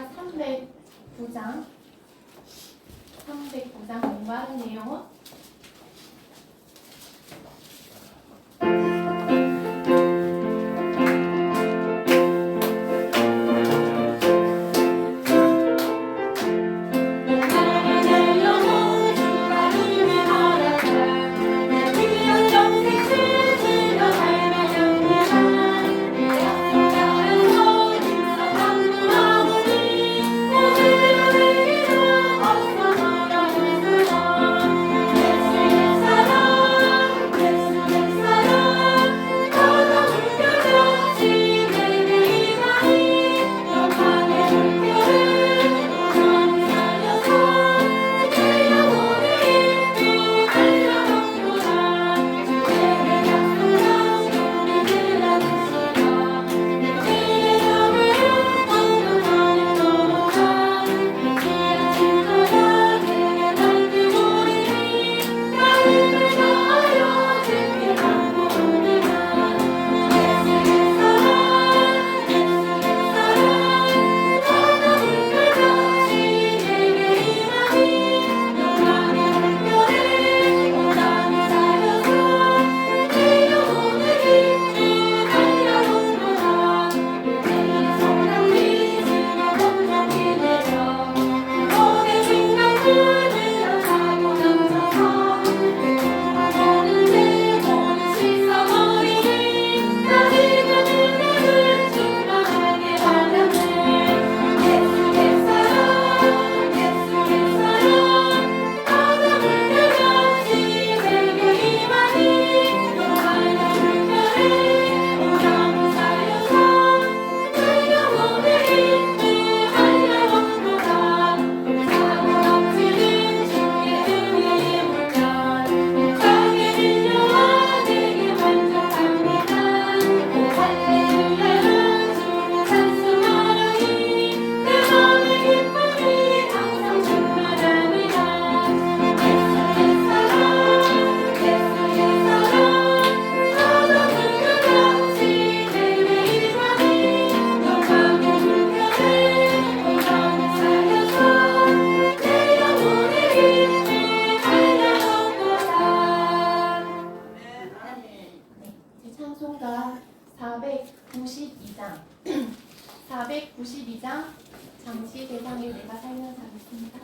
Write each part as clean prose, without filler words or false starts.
우리가 309장 공부하는 내용은 찬송가 492장 492장 잠시 대상에 내가 살면서 하겠습니다.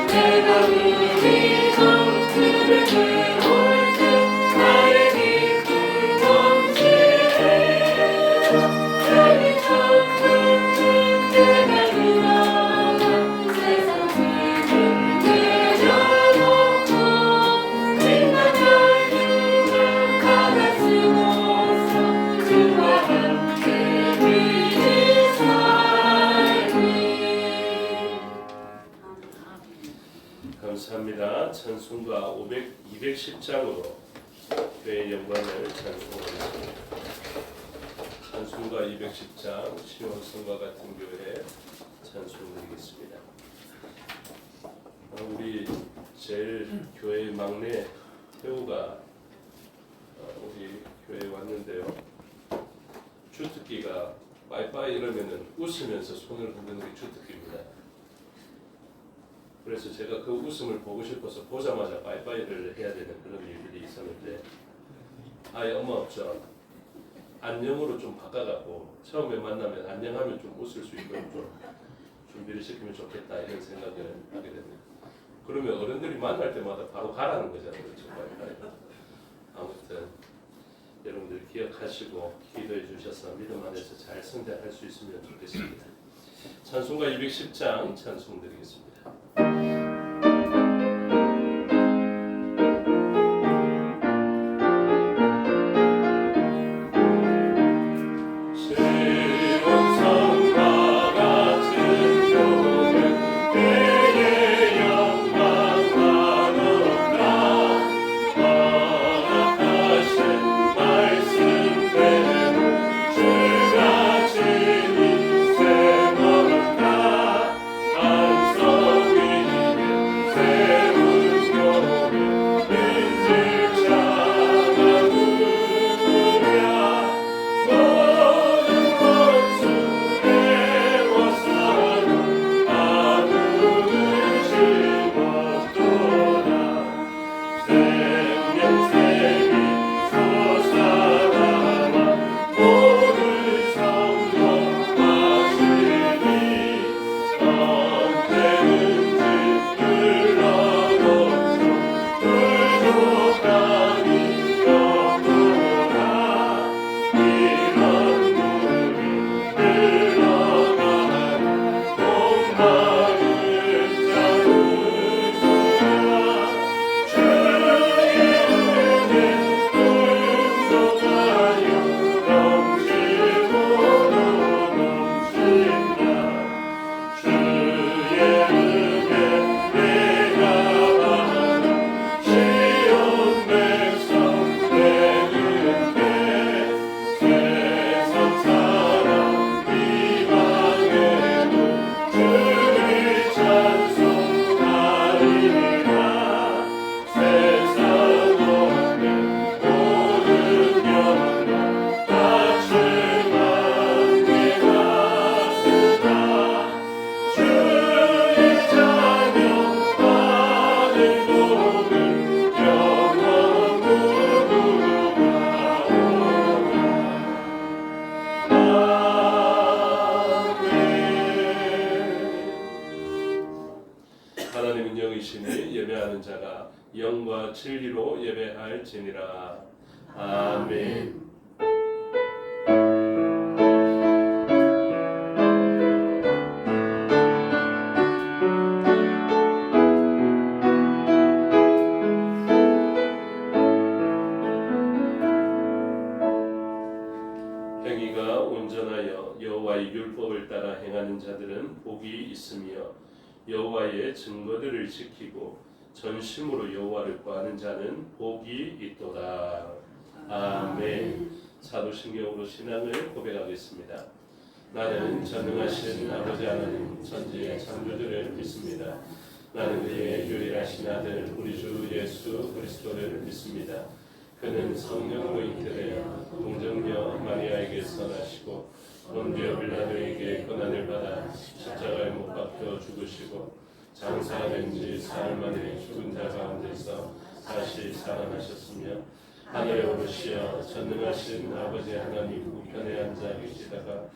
내가 우리 정수를 배울 때 감사합니다. 찬송가 210장으로 교회의 영광을 찬송하겠습니다. 찬송가 210장 시원성과 같은 교회 찬송드리겠습니다. 우리 제일 교회 막내 태우가 우리 교회에 왔는데요. 주특기가 빠이빠이 이러면은 웃으면서 손을 흔드는 게 주특기입니다. 그래서 제가 그 웃음을 보고 싶어서 보자마자 빠이빠이를 해야 되는 그런 일들이 있었는데 아예 엄마 없죠. 안녕으로 좀 바꿔갖고 처음에 만나면 안녕하면 좀 웃을 수 있도록 좀 준비를 시키면 좋겠다 이런 생각을 하게 됩니다. 그러면 어른들이 만날 때마다 바로 가라는 거잖아요. 그렇죠? 빠이빠이. 아무튼 여러분들 기억하시고 기도해 주셔서 믿음 안에서 잘 성장할 수 있으면 좋겠습니다. 찬송가 210장 찬송 드리겠습니다. 하나님은 영이시니 예배하는 자가 영과 진리로 예배할지니라. 아멘. 행위가 온전하여 여호와의 율법을 따라 행하는 자들은 복이 있으며 여호와의 증거들을 지키고 전심으로 여호와를 구하는 자는 복이 있도다. 아멘. 사도신경으로 신앙을 고백하겠습니다. 나는 전능하신 아버지 하나님 천지의 창조주를 믿습니다. 나는 그의 유일하신 아들 우리 주 예수 그리스도를 믿습니다. 그는 성령으로 잉태되어 동정녀 마리아에게서 나시고 본디오 빌라도에게 고난을 받아 십자가에 못 박혀 죽으시고 장사된 지 사흘 만에 죽은 자 가운데서 다시 살아나셨으며 하늘에 오르시어 전능하신 아버지 하나님 우편에 앉아 계시다가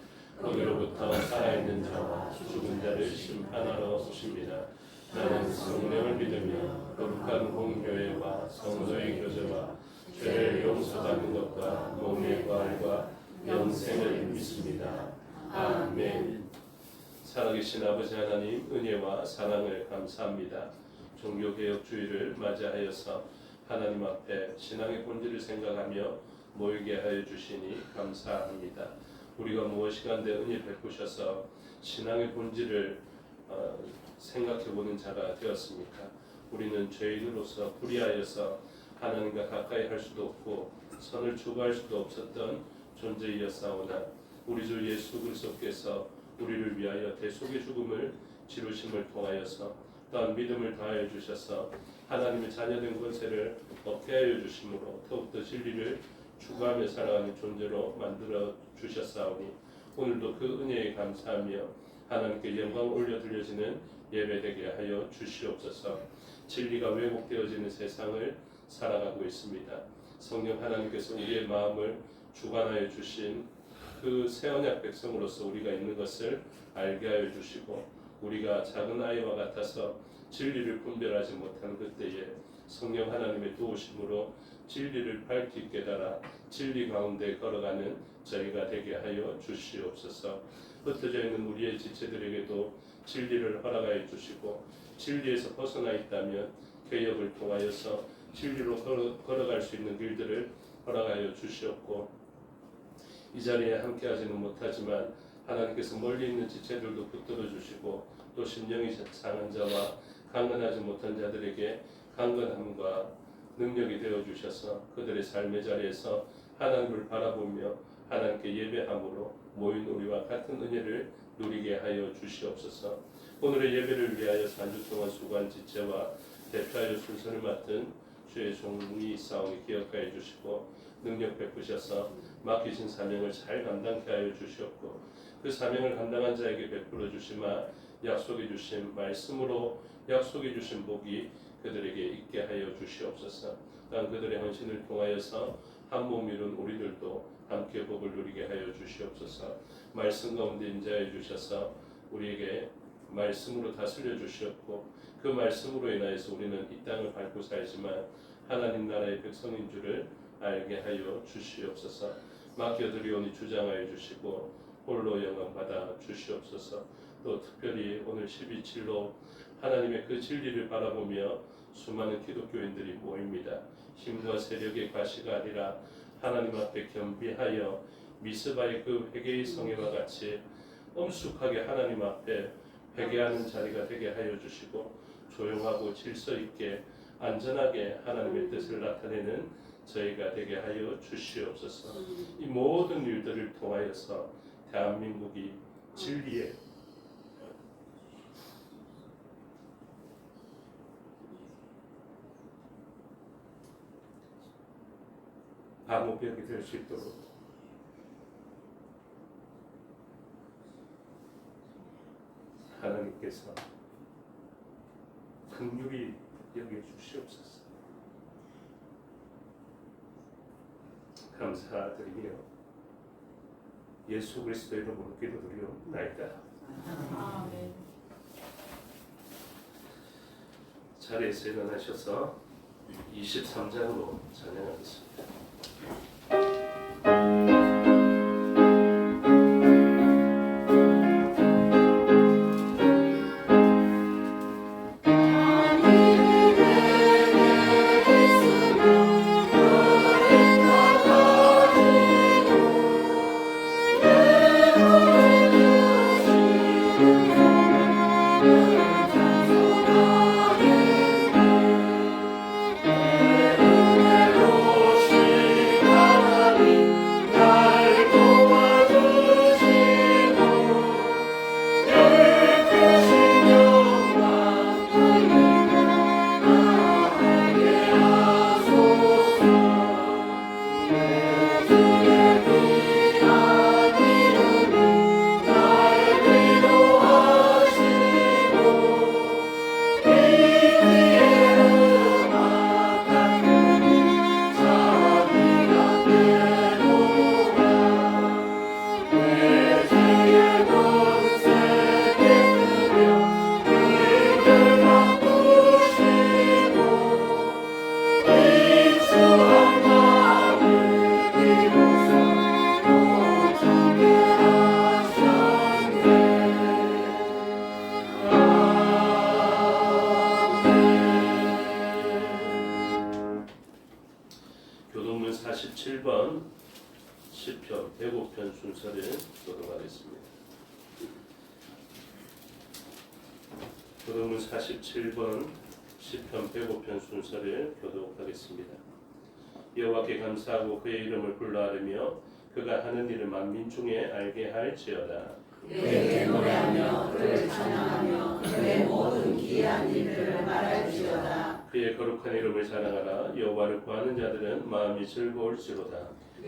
거기로부터 살아있는 자와 죽은 자를 심판하러 오십니다. 나는 성령을 믿으며 거룩한 공교회와 성도의 교제와 죄를 용서받는 것과 몸의 부활과 영생을 믿습니다. 아멘. 살아계신 아버지 하나님 은혜와 사랑을 감사합니다. 종교개혁주의를 맞이하여서 하나님 앞에 신앙의 본질을 생각하며 모이게 하여 주시니 감사합니다. 우리가 무엇이간데 은혜 베푸셔서 신앙의 본질을 생각해보는 자가 되었습니까? 우리는 죄인으로서 불의하여서 하나님과 가까이 할 수도 없고 선을 추구할 수도 없었던 존재이었사오나 우리 주 예수 그리스도께서 우리를 위하여 대속의 죽음을 치르심을 통하여서 또한 믿음을 다하여 주셔서 하나님의 자녀된 권세를 얻게 하여 주심으로 더욱더 진리를 추구하며 살아가는 존재로 만들어 주셨사오니 오늘도 그 은혜에 감사하며 하나님께 영광을 올려 드려지는 예배되게 하여 주시옵소서. 진리가 왜곡되어지는 세상을 살아가고 있습니다. 성령 하나님께서 우리의 마음을 주관하여 주신 그 새언약 백성으로서 우리가 있는 것을 알게 하여 주시고 우리가 작은 아이와 같아서 진리를 분별하지 못한 그때에 성령 하나님의 도우심으로 진리를 밝히 깨달아 진리 가운데 걸어가는 저희가 되게 하여 주시옵소서. 흩어져 있는 우리의 지체들에게도 진리를 허락하여 주시고 진리에서 벗어나 있다면 개혁을 통하여서 진리로 걸어갈 수 있는 길들을 허락하여 주시옵고 이 자리에 함께하지는 못하지만 하나님께서 멀리 있는 지체들도 붙들어 주시고 또 심령이 상한 자와 강건하지 못한 자들에게 강건함과 능력이 되어 주셔서 그들의 삶의 자리에서 하나님을 바라보며 하나님께 예배함으로 모인 우리와 같은 은혜를 누리게 하여 주시옵소서. 오늘의 예배를 위하여 3주 동안 수고한 지체와 대표하여 순서를 맡은 주의 종이 싸움이 기억하여 주시고 능력 베푸셔서 맡기신 사명을 잘 감당케 하여 주시옵고 그 사명을 감당한 자에게 베풀어 주시마 약속해 주신 말씀으로 약속해 주신 복이 그들에게 있게 하여 주시옵소서. 또한 그들의 헌신을 통하여서 한 몸 이룬 우리들도 함께 복을 누리게 하여 주시옵소서. 말씀 가운데 임재하여 주셔서 우리에게 말씀으로 다스려 주시옵고 그 말씀으로 인하여서 우리는 이 땅을 밟고 살지만 하나님 나라의 백성인 줄을 알게 하여 주시옵소서. 맡겨드리오니 주장하여 주시고 홀로 영광 받아 주시옵소서. 또 특별히 오늘 12.7로 하나님의 그 진리를 바라보며 수많은 기독교인들이 모입니다. 힘과 세력의 과시가 아니라 하나님 앞에 겸비하여 미스바의 그 회개의 성회와 같이 엄숙하게 하나님 앞에 회개하는 자리가 되게 하여 주시고 조용하고 질서 있게 안전하게 하나님의 뜻을 나타내는 저희가 되게 하여 주시옵소서. 이 모든 일들을 통하여서 대한민국이 진리의 방어벽이 될 수 있도록 하나님께서 긍휼히 여겨 주시옵소서. 감사드리며 예수 그리스도의 이름으로 기도드리옵나이다. 아멘. 자리에서 일어나셔서 23장으로 찬양하겠습니다. 교동문 47번 시편 105편 순서를 교독하겠습니다. 교동문 47번 시편 105편 순서를 교독하겠습니다. 여호와께 감사하고 그의 이름을 불러하르며 그가 하는 일을 만민 중에 알게 할지어다. 그에게 노래하며 그를 찬양하며 그의 모든 기이한 일들을 말할지어다. 그의 거룩한 이름을 자랑하라. 여호와를 구하는 자들은 마음이 즐거울지로다.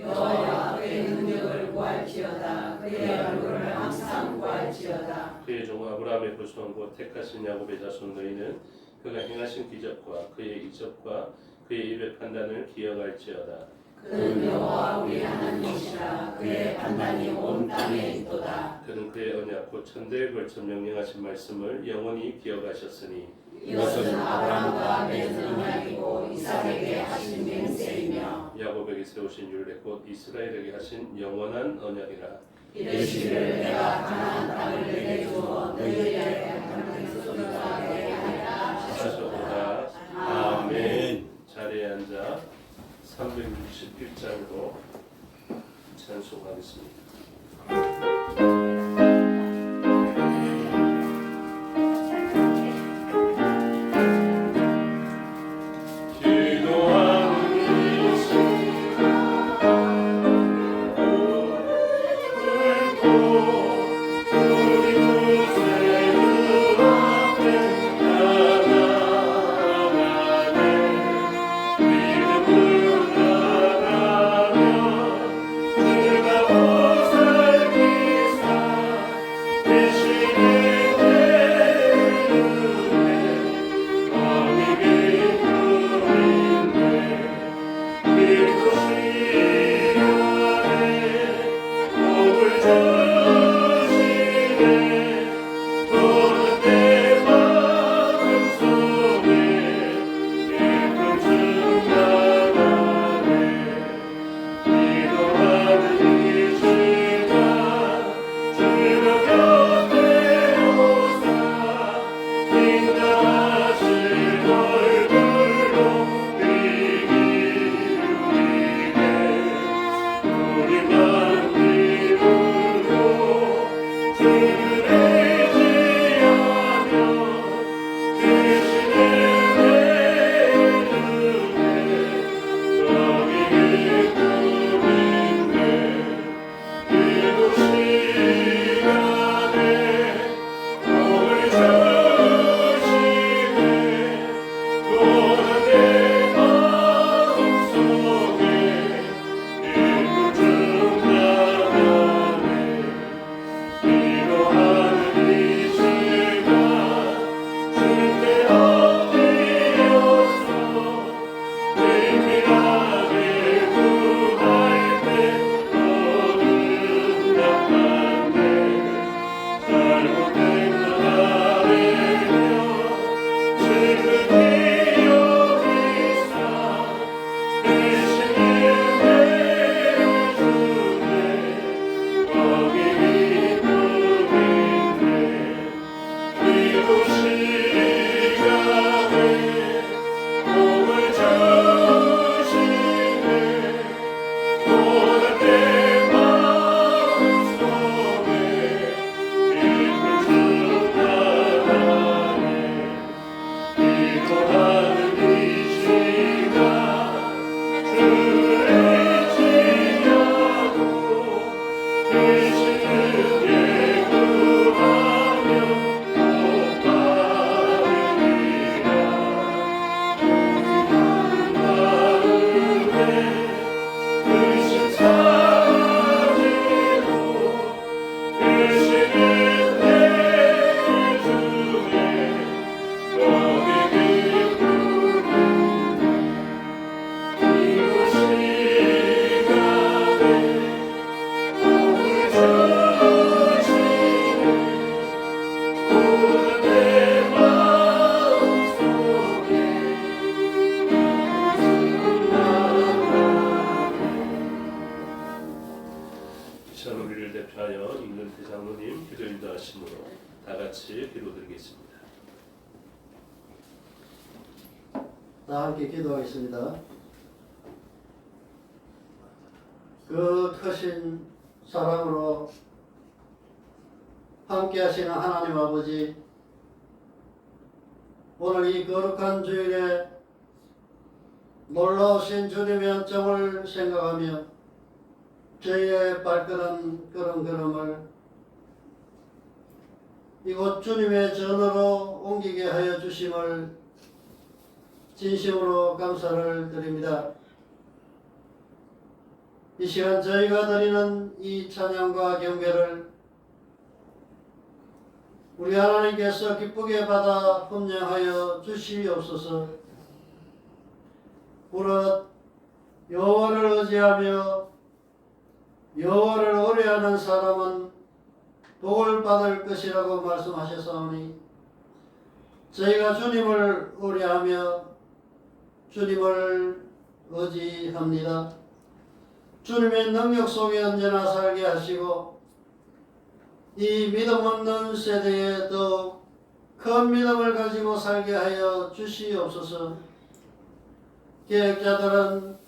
여호와 그의 능력을 구할지어다. 그의 얼굴을 항상 구할지어다. 그의 종 아브라함의 후손 곧 택하신 야곱의 자손 너희는 그가 행하신 기적과 그의 이적과 그의 입의 판단을 기억할지어다. 그는 여호와 우리 하나님이시라. 그의 판단이 온 땅에 있도다. 그는 그의 언약 곧 천대에 걸쳐 명령하신 말씀을 영원히 기억하셨으니 이것은 아브라함과 맺은 언약이고 이삭에게 하신 맹세이며 야곱에게 세우신 율례 곧 이스라엘에게 하신 영원한 언약이라. 이르시기를 내가 가나안 땅을 내게 주어 너희에게 하나님 소리가 되게 하리라 하셨도다. 아멘. 자리에 앉아 361장으로 찬송하겠습니다. 다 함께 기도하겠습니다. 그 크신 사랑으로 함께 하시는 하나님 아버지, 오늘 이 거룩한 주일에 놀라우신 주님의恩정을 생각하며 저희의 발걸음 걸음걸음을 이곳 주님의 전으로 옮기게 하여 주심을 진심으로 감사를 드립니다. 이 시간 저희가 드리는 이 찬양과 경배를 우리 하나님께서 기쁘게 받아 훈령하여 주시옵소서. 무릇 여호와를 의지하며 여호와를 의뢰하는 사람은 복을 받을 것이라고 말씀하셨사오니 저희가 주님을 의뢰하며 주님을 의지합니다. 주님의 능력 속에 언제나 살게 하시고 이 믿음 없는 세대에 더욱 큰 믿음을 가지고 살게 하여 주시옵소서. 계획자들은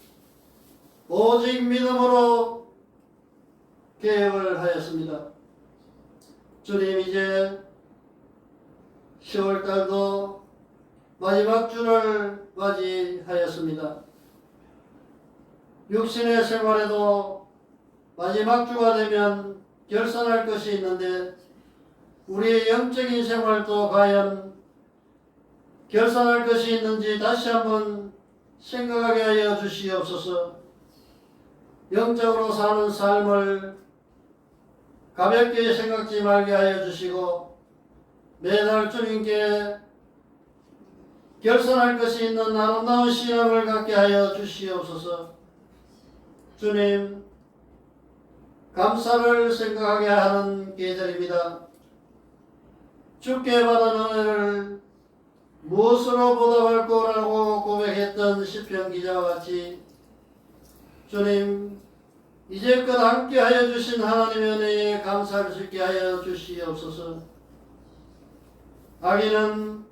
오직 믿음으로 계획을 하였습니다. 주님, 이제 10월달도 마지막 주를 맞이하였습니다. 육신의 생활에도 마지막 주가 되면 결산할 것이 있는데 우리의 영적인 생활도 과연 결산할 것이 있는지 다시 한번 생각하게 하여 주시옵소서. 영적으로 사는 삶을 가볍게 생각지 말게 하여 주시고 매달 주님께 결산할 것이 있는 아름다운 신앙을 갖게 하여 주시옵소서. 주님, 감사를 생각하게 하는 계절입니다. 주께 받은 은혜를 무엇으로 보답할 거라고 고백했던 시편 기자와 같이 주님, 이제껏 함께 하여 주신 하나님의 은혜에 감사할 수 있게 하여 주시옵소서. 악인은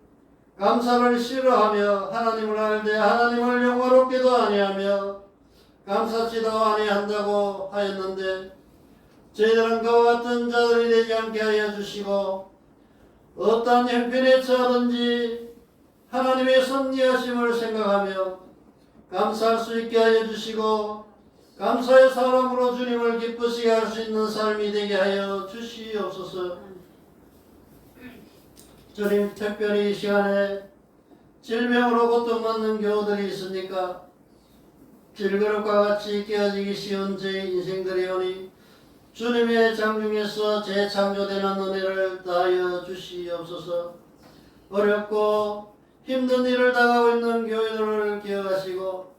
감사를 싫어하며 하나님을 알되 하나님을 영화롭게도 아니하며 감사치도 아니한다고 하였는데 저희들은 그와 같은 자들이 되지 않게 하여 주시고 어떠한 형편에 처하든지 하나님의 섭리하심을 생각하며 감사할 수 있게 하여 주시고 감사의 사람으로 주님을 기쁘시게 할 수 있는 삶이 되게 하여 주시옵소서. 주님, 특별히 이 시간에 질병으로 고통받는 교우들이 있으니까 질그릇과 같이 깨어지기 쉬운 저희 인생들이오니 주님의 장중에서 재창조되는 은혜를 다하여 주시옵소서. 어렵고 힘든 일을 당하고 있는 교회들을 기억하시고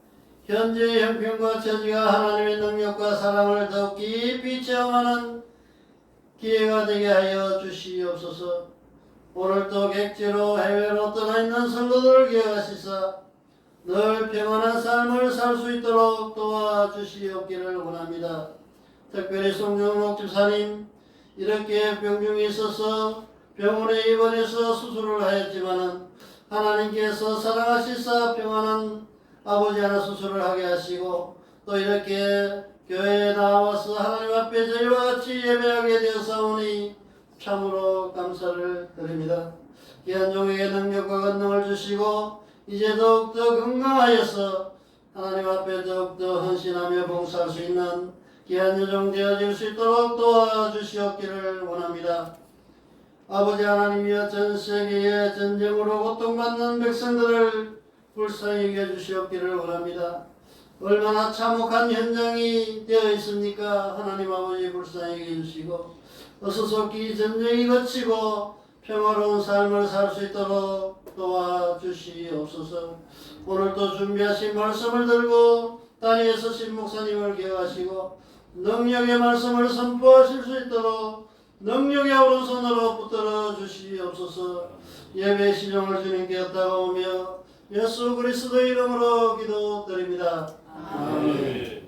현재의 형편과 처지가 하나님의 능력과 사랑을 더욱 깊이 체험하는 기회가 되게 하여 주시옵소서. 오늘도 객지로 해외로 떠나 있는 성도들을 기억하시사 늘 평안한 삶을 살 수 있도록 도와주시옵기를 원합니다. 특별히 송정록 집사님, 이렇게 병중에 있어서 병원에 입원해서 수술을 하였지만은 하나님께서 사랑하시사 평안한 아버지 하나 수술을 하게 하시고 또 이렇게 교회에 나와서 하나님 앞에 저희와 같이 예배하게 되었사오니 참으로 감사를 드립니다. 귀한 종에게 능력과 권능을 주시고 이제 더욱더 건강하여서 하나님 앞에 더욱더 헌신하며 봉사할 수 있는 귀한 여종 되어질 수 있도록 도와주시옵기를 원합니다. 아버지 하나님이여, 전 세계의 전쟁으로 고통받는 백성들을 불쌍히 여겨주시옵기를 원합니다. 얼마나 참혹한 현장이 되어 있습니까? 하나님 아버지 불쌍히 여겨주시고 어수속히 전쟁이 거치고 평화로운 삶을 살 수 있도록 도와주시옵소서. 오늘도 준비하신 말씀을 들고 다니엘 서신 목사님을 기억하시고 능력의 말씀을 선포하실 수 있도록 능력의 오른손으로 붙들어 주시옵소서. 예배의 시종을 주님께 얻다가오며 예수 그리스도의 이름으로 기도드립니다. 아멘.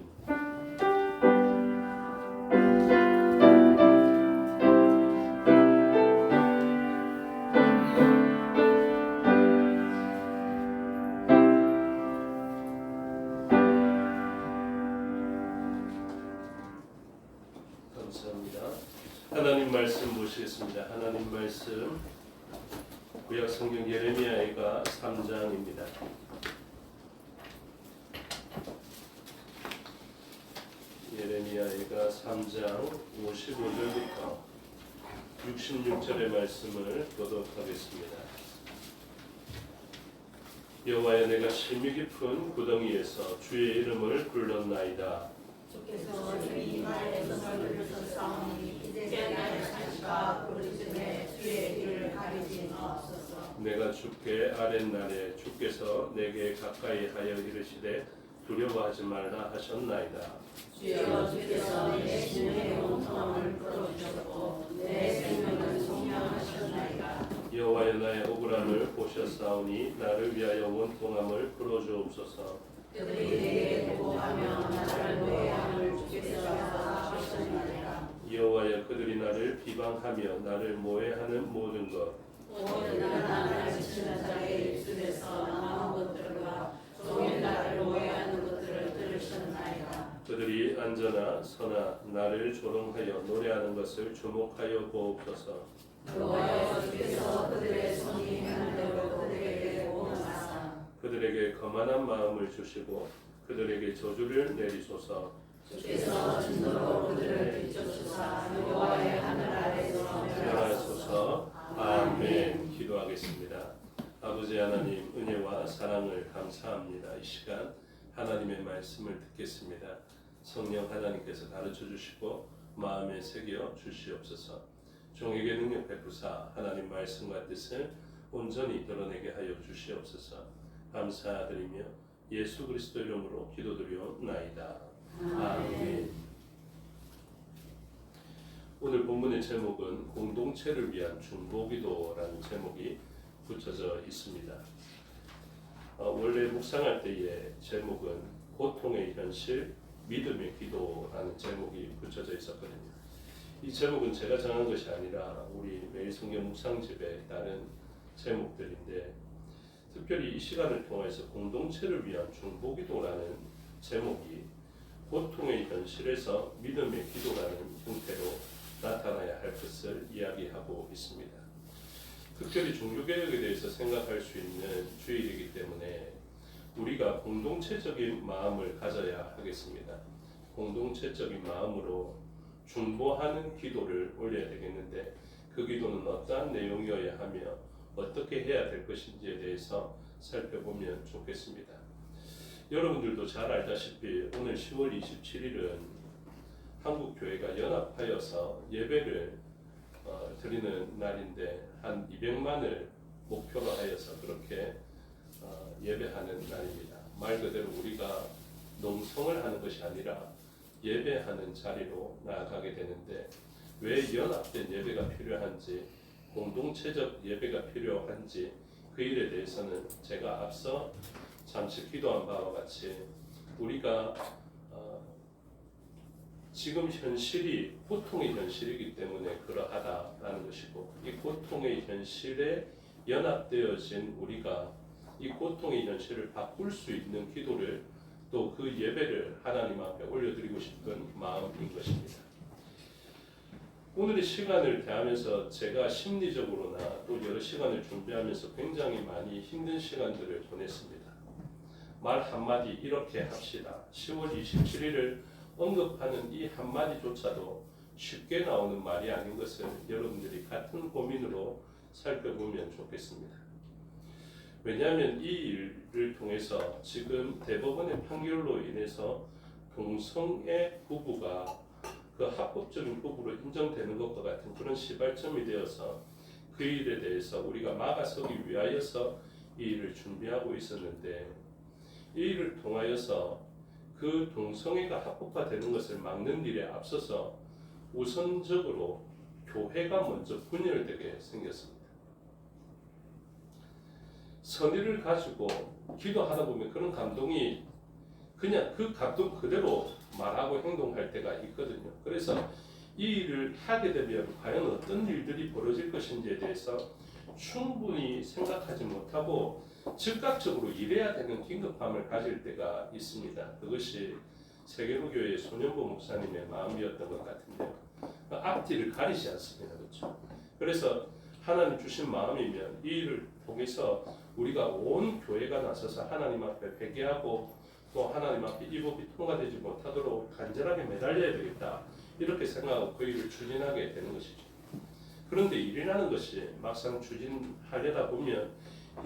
감사합니다. 하나님 말씀 보시겠습니다. 하나님 말씀 구약 성경 예레미야가 3장입니다. 예레미야가 3장 55절부터 66절의 말씀을 교독하겠습니다. 여호와여, 내가 심히 깊은 구덩이에서 주의 이름을 불렀나이다. 주께서 이 말에서 싸우니 이제 나의 산과 그릇에 주의 이를 가리지 마옵소서. 내가 주께 아랫날에 주께서 내게 가까이 하여 이르시되 두려워하지 말라 하셨나이다. 주여, 주께서 내 심령의 온통함을 풀어주셨고 내 생명을 성령하셨나이다. 여호와여, 나의 억울함을 보셨사오니 나를 위하여 원통함을 풀어주옵소서. 그들이 내게 보고하며 나를 노예함을 주께서 하셨나이다. 여호와여, 그들이 나를 비방하며 나를 모해하는 모든 것, 오늘 나를 지치는 자의 입술에서 나온 것들과 종일 나를 오해하는 것들을 들으셨나이다. 그들이 앉아나 서나 나를 조롱하여 노래하는 것을 주목하여 보옵소서. 여호와여, 주께서 그들의 손이 하는 대로 그들에게 보응하사 그들에게 거만한 마음을 주시고 그들에게 저주를 내리소서. 주께서 진노로 그들을 비춰주사 여호와의 하늘 아래서 멸하소서. 아멘. 기도하겠습니다. 아버지 하나님, 은혜와 사랑을 감사합니다. 이 시간 하나님의 말씀을 듣겠습니다. 성령 하나님께서 가르쳐 주시고 마음에 새겨 주시옵소서. 종에게 능력 베푸사 하나님 말씀과 뜻을 온전히 드러내게 하여 주시옵소서. 감사드리며 예수 그리스도 이름으로 기도드리옵나이다. 아멘. 오늘 본문의 제목은 공동체를 위한 중보기도라는 제목이 붙여져 있습니다. 원래 묵상할 때의 제목은 고통의 현실, 믿음의 기도라는 제목이 붙여져 있었거든요. 이 제목은 제가 정한 것이 아니라 우리 매일 성경 묵상집에 다른 제목들인데, 특별히 이 시간을 통해서 공동체를 위한 중보기도라는 제목이 고통의 현실에서 믿음의 기도라는 형태로 나타나야 할 것을 이야기하고 있습니다. 특별히 종교개혁에 대해서 생각할 수 있는 주일이기 때문에 우리가 공동체적인 마음을 가져야 하겠습니다. 공동체적인 마음으로 중보하는 기도를 올려야 되겠는데, 그 기도는 어떠한 내용이어야 하며 어떻게 해야 될 것인지에 대해서 살펴보면 좋겠습니다. 여러분들도 잘 알다시피 오늘 10월 27일은 한국교회가 연합하여서 예배를 드리는 날인데, 한 200만을 목표로 하여서 그렇게 예배하는 날입니다. 말 그대로 우리가 농성을 하는 것이 아니라 예배하는 자리로 나아가게 되는데, 왜 연합된 예배가 필요한지, 공동체적 예배가 필요한지, 그 일에 대해서는 제가 앞서 잠시 기도한 바와 같이 우리가 지금 현실이 고통의 현실이기 때문에 그러하다라는 것이고, 이 고통의 현실에 연합되어진 우리가 이 고통의 현실을 바꿀 수 있는 기도를, 또 그 예배를 하나님 앞에 올려드리고 싶은 마음인 것입니다. 오늘의 시간을 대하면서 제가 심리적으로나 또 여러 시간을 준비하면서 굉장히 많이 힘든 시간들을 보냈습니다. 말 한마디 이렇게 합시다. 10월 27일을 언급하는 이 한마디조차도 쉽게 나오는 말이 아닌 것을 여러분들이 같은 고민으로 살펴보면 좋겠습니다. 왜냐하면 이 일을 통해서 지금 대법원의 판결로 인해서 동성애 부부가 그 합법적인 부부로 인정되는 것과 같은 그런 시발점이 되어서 그 일에 대해서 우리가 막아서기 위하여서 이 일을 준비하고 있었는데, 이 일을 통하여서 그 동성애가 합법화되는 것을 막는 일에 앞서서 우선적으로 교회가 먼저 분열되게 생겼습니다. 선의를 가지고 기도하다 보면 그런 감동이 그냥 그 감동 그대로 말하고 행동할 때가 있거든요. 그래서 이 일을 하게 되면 과연 어떤 일들이 벌어질 것인지에 대해서 충분히 생각하지 못하고 즉각적으로 일해야 되는 긴급함을 가질 때가 있습니다. 그것이 세계로교회의 손현보 목사님의 마음이었던 것 같은데요. 앞뒤를 가리지 않습니다. 그렇죠? 그래서 하나님 주신 마음이면 이 일을 통해서 우리가 온 교회가 나서서 하나님 앞에 회개하고 또 하나님 앞에 이 법이 통과되지 못하도록 간절하게 매달려야 되겠다 이렇게 생각하고 그 일을 추진하게 되는 것이죠. 그런데 일이라는 것이 막상 추진하려다 보면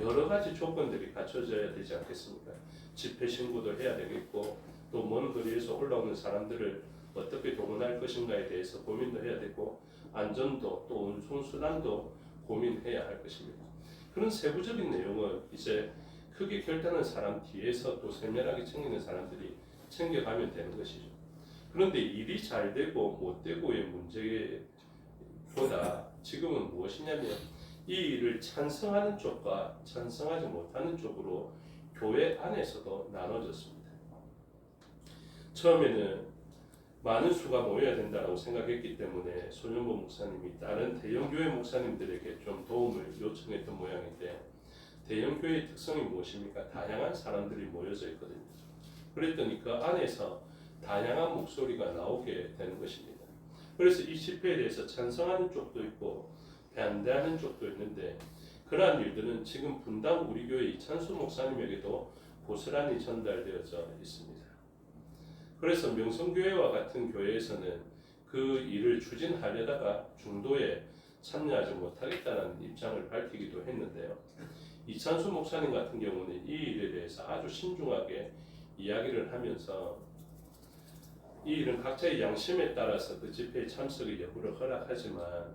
여러 가지 조건들이 갖춰져야 되지 않겠습니까? 집회 신고도 해야 되겠고 또 먼 거리에서 올라오는 사람들을 어떻게 동원할 것인가에 대해서 고민도 해야 되고 안전도 또 운송수단도 고민해야 할 것입니다. 그런 세부적인 내용은 이제 크게 결단한 사람 뒤에서 또 세밀하게 챙기는 사람들이 챙겨가면 되는 것이죠. 그런데 일이 잘 되고 못 되고의 문제보다 지금은 무엇이냐면 이 일을 찬성하는 쪽과 찬성하지 못하는 쪽으로 교회 안에서도 나눠졌습니다. 처음에는 많은 수가 모여야 된다고 생각했기 때문에 손영보 목사님이 다른 대형교회 목사님들에게 좀 도움을 요청했던 모양인데 대형교회의 특성이 무엇입니까? 다양한 사람들이 모여져 있거든요. 그랬더니 그 안에서 다양한 목소리가 나오게 되는 것입니다. 그래서 이 집회에 대해서 찬성하는 쪽도 있고 반대하는 쪽도 있는데 그러한 일들은 지금 분당 우리 교회 이찬수 목사님에게도 고스란히 전달되어져 있습니다. 그래서 명성교회와 같은 교회에서는 그 일을 추진하려다가 중도에 참여하지 못하겠다는 입장을 밝히기도 했는데요. 이찬수 목사님 같은 경우는 이 일에 대해서 아주 신중하게 이야기를 하면서 이 일은 각자의 양심에 따라서 그 집회에 참석의 여부를 허락하지만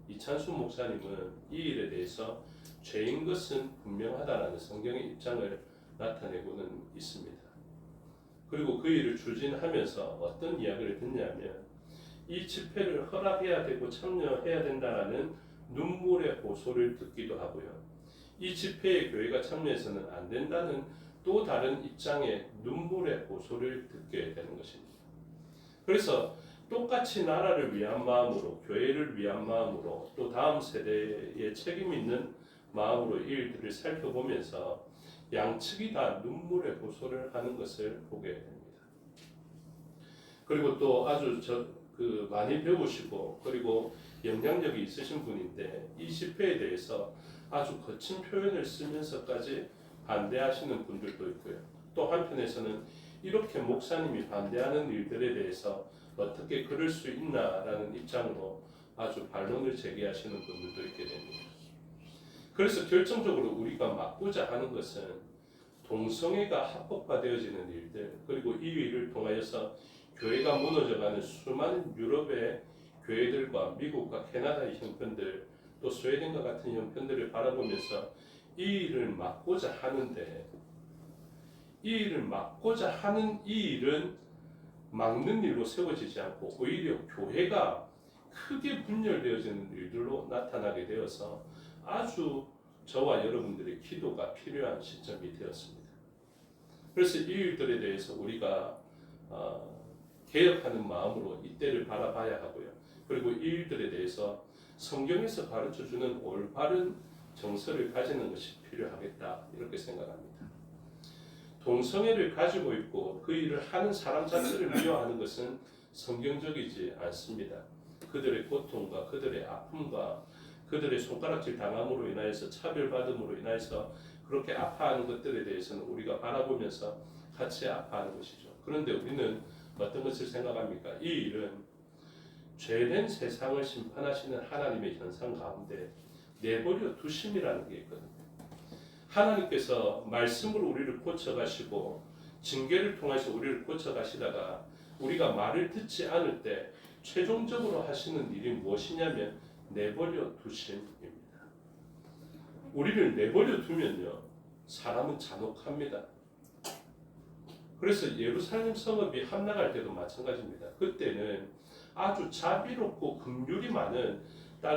이찬수 목사님은 이 일에 대해서 죄인 것은 분명하다라는 성경의 입장을 나타내고는 있습니다. 그리고 그 일을 추진하면서 어떤 이야기를 듣냐면 이 집회를 허락해야 되고 참여해야 된다라는 눈물의 호소를 듣기도 하고요. 이 집회에 교회가 참여해서는 안 된다는 또 다른 입장의 눈물의 호소를 듣게 되는 것입니다. 그래서 똑같이 나라를 위한 마음으로 교회를 위한 마음으로 또 다음 세대에 책임 있는 마음으로 이 일들을 살펴보면서 양측이 다 눈물의 호소를 하는 것을 보게 됩니다. 그리고 또 아주 많이 배우시고 그리고 영향력이 있으신 분인데 이 집회에 대해서 아주 거친 표현을 쓰면서까지 반대하시는 분들도 있고요. 또 한편에서는 이렇게 목사님이 반대하는 일들에 대해서 어떻게 그럴 수 있나라는 입장으로 아주 반론을 제기하시는 분들도 있게 됩니다. 그래서 결정적으로 우리가 막고자 하는 것은 동성애가 합법화되어지는 일들 그리고 이 일을 통하여서 교회가 무너져가는 수많은 유럽의 교회들과 미국과 캐나다의 형편들 또 스웨덴과 같은 형편들을 바라보면서 이 일을 막고자 하는데 이 일을 막고자 하는 이 일은 막는 일로 세워지지 않고 오히려 교회가 크게 분열되어지는 일들로 나타나게 되어서 아주 저와 여러분들의 기도가 필요한 시점이 되었습니다. 그래서 이 일들에 대해서 우리가 개혁하는 마음으로 이때를 바라봐야 하고요. 그리고 이 일들에 대해서 성경에서 가르쳐주는 올바른 정서를 가지는 것이 필요하겠다 이렇게 생각합니다. 동성애를 가지고 있고 그 일을 하는 사람 자체를 미워하는 것은 성경적이지 않습니다. 그들의 고통과 그들의 아픔과 그들의 손가락질 당함으로 인하여서 차별받음으로 인하여서 그렇게 아파하는 것들에 대해서는 우리가 바라보면서 같이 아파하는 것이죠. 그런데 우리는 어떤 것을 생각합니까? 이 일은 죄된 세상을 심판하시는 하나님의 현상 가운데 내버려 두심이라는 게 있거든요. 하나님께서 말씀으로 우리를 고쳐가시고 징계를 통해서 우리를 고쳐가시다가 우리가 말을 듣지 않을 때 최종적으로 하시는 일이 무엇이냐면 내버려 두심입니다. 우리를 내버려 두면요 사람은 잔혹합니다. 그래서 예루살렘 성읍이 함락할 때도 마찬가지입니다. 그때는 아주 자비롭고 긍휼이 많은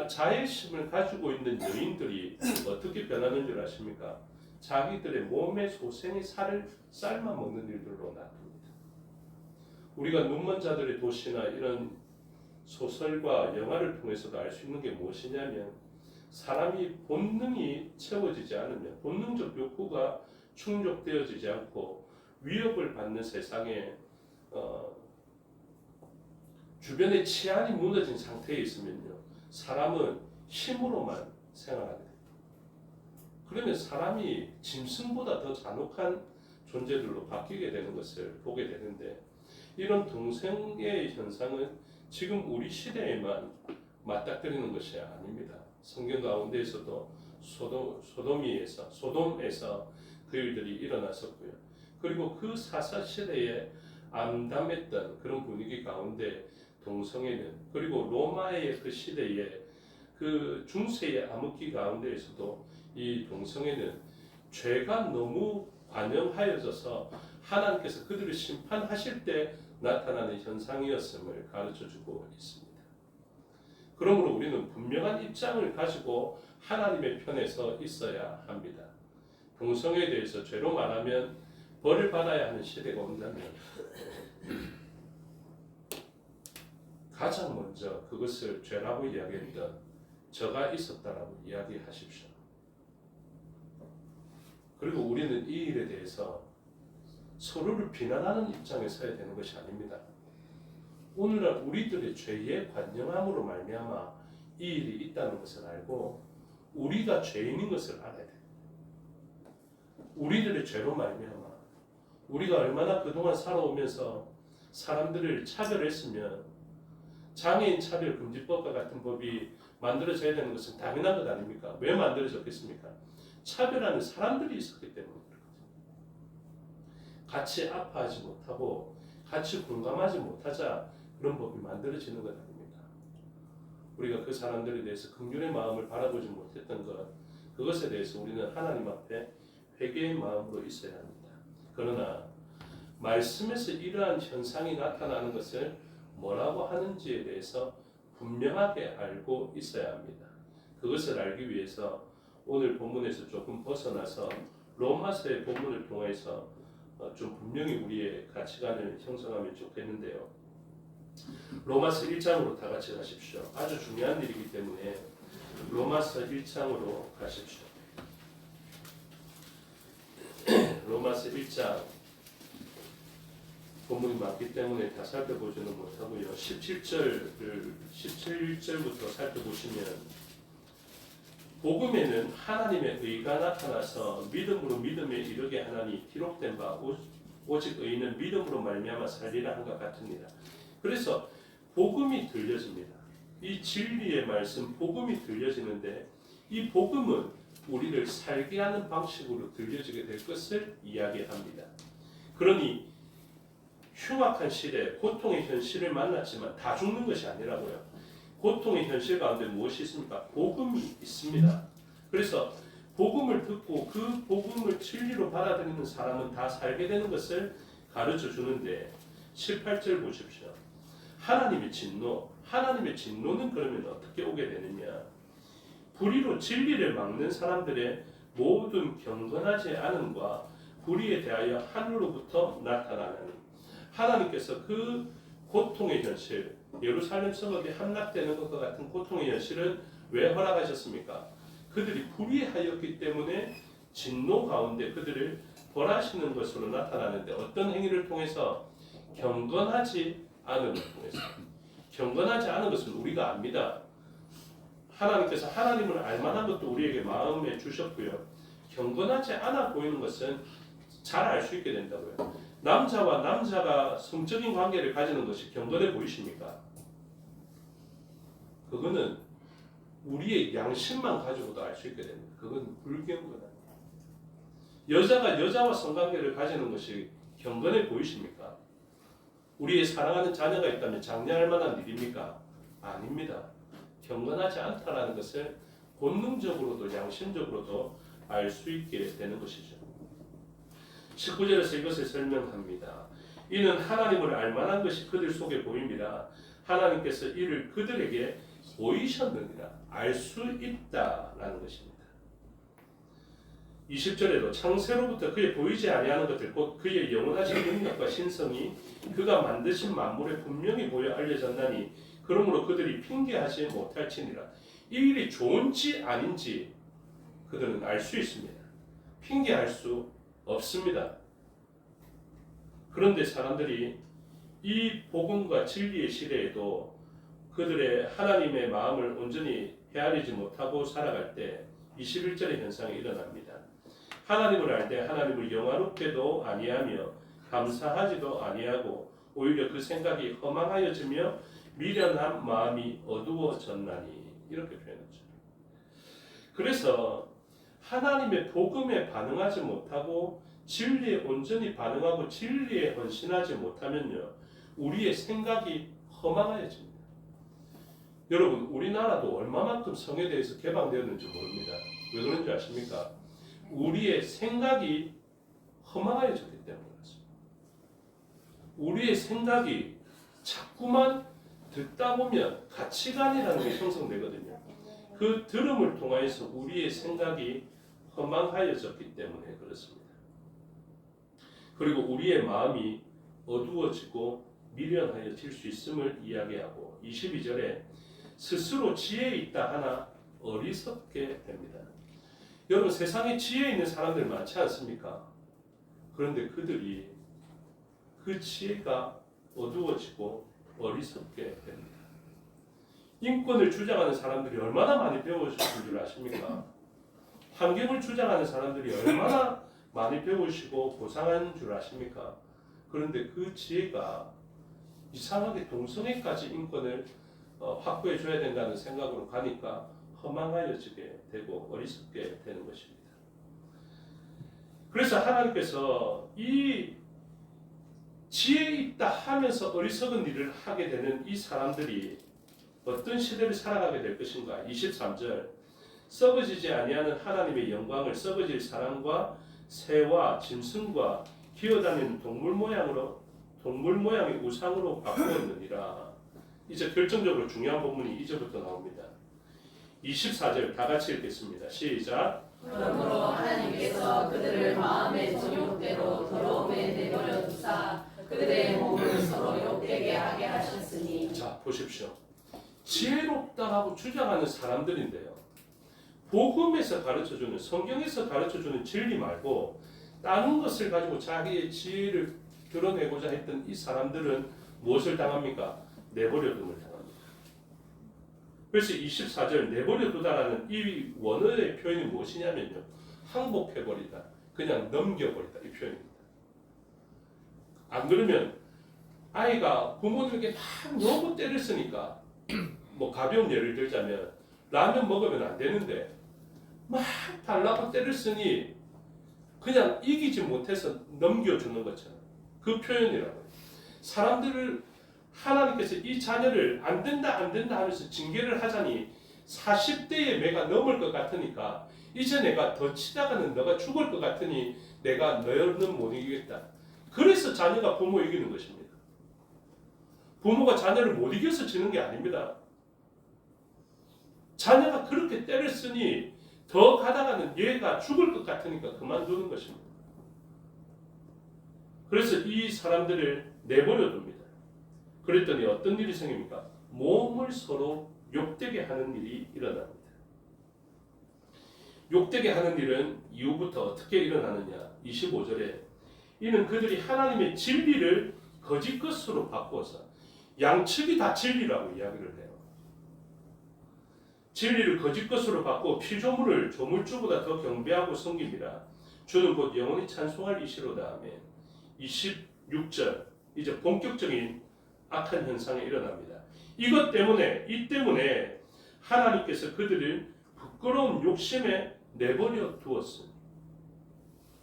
자애심을 가지고 있는 여인들이 어떻게 변하는 줄 아십니까? 자기들의 몸의 소생의 살을 삶아 먹는 일들로 나타납니다. 우리가 눈먼 자들의 도시나 이런 소설과 영화를 통해서도 알 수 있는 게 무엇이냐면 사람이 본능이 채워지지 않으면 본능적 욕구가 충족되어지지 않고 위협을 받는 세상에 주변의 치안이 무너진 상태에 있으면요 사람은 힘으로만 생활하게 됩니다. 그러면 사람이 짐승보다 더 잔혹한 존재들로 바뀌게 되는 것을 보게 되는데, 이런 동성애의 현상은 지금 우리 시대에만 맞닥뜨리는 것이 아닙니다. 성경 가운데에서도 소돔에서 그 일들이 일어났었고요. 그리고 그 사사 시대에 암담했던 그런 분위기 가운데 동성애는, 그리고 로마의 그 시대에 그 중세의 암흑기 가운데에서도 이 동성애는 죄가 너무 관영하여져서 하나님께서 그들을 심판하실 때 나타나는 현상이었음을 가르쳐주고 있습니다. 그러므로 우리는 분명한 입장을 가지고 하나님의 편에서 있어야 합니다. 동성애에 대해서 죄로 말하면 벌을 받아야 하는 시대가 온다면 가장 먼저 그것을 죄라고 이야기했던 저가 있었다라고 이야기하십시오. 그리고 우리는 이 일에 대해서 서로를 비난하는 입장에 서야 되는 것이 아닙니다. 오늘날 우리들의 죄의 관영함으로 말미암아 이 일이 있다는 것을 알고 우리가 죄인인 것을 알아야 돼요. 우리들의 죄로 말미암아 우리가 얼마나 그동안 살아오면서 사람들을 차별했으면 장애인 차별금지법과 같은 법이 만들어져야 되는 것은 당연한 것 아닙니까? 왜 만들어졌겠습니까? 차별하는 사람들이 있었기 때문에 그렇거든요. 같이 아파하지 못하고 같이 공감하지 못하자 그런 법이 만들어지는 것 아닙니까? 우리가 그 사람들에 대해서 긍휼의 마음을 바라보지 못했던 것, 그것에 대해서 우리는 하나님 앞에 회개의 마음으로 있어야 합니다. 그러나 말씀에서 이러한 현상이 나타나는 것을 뭐라고 하는지에 대해서 분명하게 알고 있어야 합니다. 그것을 알기 위해서 오늘 본문에서 조금 벗어나서 로마서의 본문을 통해서 좀 분명히 우리의 가치관을 형성하면 좋겠는데요. 로마서 1장으로 다 같이 가십시오. 아주 중요한 일이기 때문에 로마서 1장으로 가십시오. 로마서 1장 본문이 많기 때문에 다 살펴보지는 못하고요. 17절부터 살펴보시면 복음에는 하나님의 의가 나타나서 믿음으로 믿음에 이르게 하나니 기록된 바 오직 의인은 믿음으로 말미암아 살리라 한것 같으니라. 그래서 복음이 들려집니다. 이 진리의 말씀 복음이 들려지는데 이 복음은 우리를 살게 하는 방식으로 들려지게 될 것을 이야기합니다. 그러니 흉악한 시대, 고통의 현실을 만났지만 다 죽는 것이 아니라고요. 고통의 현실 가운데 무엇이 있습니까? 복음이 있습니다. 그래서 복음을 듣고 그 복음을 진리로 받아들이는 사람은 다 살게 되는 것을 가르쳐 주는데 7, 8절 보십시오. 하나님의 진노는 그러면 어떻게 오게 되느냐? 불의로 진리를 막는 사람들의 모든 경건하지 않음과 불의에 대하여 하늘로부터 나타나는 하나님께서 그 고통의 현실, 예루살렘 성읍이 함락되는 것과 같은 고통의 현실은 왜 허락하셨습니까? 그들이 불의하였기 때문에 진노 가운데 그들을 벌하시는 것으로 나타나는데 어떤 행위를 통해서? 경건하지 않음을 통해서. 경건하지 않은 것은 우리가 압니다. 하나님께서 하나님을 알만한 것도 우리에게 마음에 주셨고요. 경건하지 않아 보이는 것은 잘 알 수 있게 된다고요. 남자와 남자가 성적인 관계를 가지는 것이 경건해 보이십니까? 그거는 우리의 양심만 가지고도 알 수 있게 됩니다. 그건 불경건합니다. 여자가 여자와 성관계를 가지는 것이 경건해 보이십니까? 우리의 사랑하는 자녀가 있다면 장려할 만한 일입니까? 아닙니다. 경건하지 않다라는 것을 본능적으로도 양심적으로도 알 수 있게 되는 것이죠. 19절에서 이것을 설명합니다. 이는 하나님을 알만한 것이 그들 속에 보입니다. 하나님께서 이를 그들에게 보이셨느니라. 알 수 있다라는 것입니다. 20절에도 창세로부터 그의 보이지 아니하는 것들 곧 그의 영원하신 능력과 신성이 그가 만드신 만물에 분명히 보여 알려졌나니 그러므로 그들이 핑계하지 못할지니라. 이 일이 좋은지 아닌지 그들은 알 수 있습니다. 핑계할 수 없습니다. 그런데 사람들이 이 복음과 진리의 시대에도 그들의 하나님의 마음을 온전히 헤아리지 못하고 살아갈 때 21절의 현상이 일어납니다. 하나님을 알 때 하나님을 영화롭게도 아니하며 감사하지도 아니하고 오히려 그 생각이 허망하여지며 미련한 마음이 어두워졌나니 이렇게 표현하죠. 그래서 하나님의 복음에 반응하지 못하고 진리에 온전히 반응하고 진리에 헌신하지 못하면요, 우리의 생각이 허망하여집니다. 여러분, 우리나라도 얼마만큼 성에 대해서 개방되었는지 모릅니다. 왜 그런지 아십니까? 우리의 생각이 허망해졌기 때문에 그렇습니다. 우리의 생각이 자꾸만 듣다 보면 가치관이라는 게 형성되거든요. 그 들음을 통하여서 우리의 생각이 허망하여졌기 때문에 그렇습니다. 그리고 우리의 마음이 어두워지고 미련하여질 수 있음을 이야기하고 22절에 스스로 지혜 있다 하나 어리석게 됩니다. 여러분, 세상에 지혜 있는 사람들 많지 않습니까? 그런데 그들이 그 지혜가 어두워지고 어리석게 됩니다. 인권을 주장하는 사람들이 얼마나 많이 배우신 줄 아십니까? 환경을 주장하는 사람들이 얼마나 많이 배우시고 고상한 줄 아십니까? 그런데 그 지혜가 이상하게 동성애까지 인권을 확보해 줘야 된다는 생각으로 가니까 허망하여지게 되고 어리석게 되는 것입니다. 그래서 하나님께서 이 지혜 있다 하면서 어리석은 일을 하게 되는 이 사람들이 어떤 시대를 살아가게 될 것인가? 23절, 썩어지지 아니하는 하나님의 영광을 썩어질 사람과 새와 짐승과 기어다니는 동물 모양의 우상으로 바꾸었느니라. 이제 결정적으로 중요한 부분이 이제부터 나옵니다. 24절 다 같이 읽겠습니다. 시작. 그러므로 하나님께서 그들을 마음의 정욕대로 더러움에 내버려 두사 그들의 몸을 서로 욕되게 하게 하셨으니. 자, 보십시오. 지혜롭다라고 주장하는 사람들인데요, 복음에서 가르쳐주는, 성경에서 가르쳐주는 진리 말고 다른 것을 가지고 자기의 지혜를 드러내고자 했던 이 사람들은 무엇을 당합니까? 내버려둠을 당합니다. 그래서 24절 내버려 두다라는 이 원어의 표현이 무엇이냐면요, 항복해버리다, 그냥 넘겨버리다, 이 표현입니다. 안 그러면 아이가 부모님에게 막 너무 때를 쓰니까, 뭐 가벼운 예를 들자면 라면 먹으면 안 되는데 막 달라고 때를 쓰니 그냥 이기지 못해서 넘겨주는 것처럼, 그 표현이라고요. 사람들을 하나님께서 이 자녀를 안 된다 하면서 징계를 하자니 40대의 매가 넘을 것 같으니까 이제 내가 더 치다가는 너가 죽을 것 같으니 내가 너는 못 이기겠다. 그래서 자녀가 부모 이기는 것입니다. 부모가 자녀를 못 이겨서 지는 게 아닙니다. 자녀가 그렇게 때를 쓰니 더 가다가는 얘가 죽을 것 같으니까 그만두는 것입니다. 그래서 이 사람들을 내버려 둡니다. 그랬더니 어떤 일이 생깁니까? 몸을 서로 욕되게 하는 일이 일어납니다. 욕되게 하는 일은 이후부터 어떻게 일어나느냐? 25절에 이는 그들이 하나님의 진리를 거짓 것으로 바꾸어서, 양측이 다 진리라고 이야기를 해요. 진리를 거짓 것으로 바꾸어 피조물을 조물주보다 더 경배하고 섬깁니다. 주는 곧 영원히 찬송할 이시로다. 아멘. 26절, 이제 본격적인 악한 현상이 일어납니다. 이 때문에 하나님께서 그들을 부끄러운 욕심에 내버려 두었으니.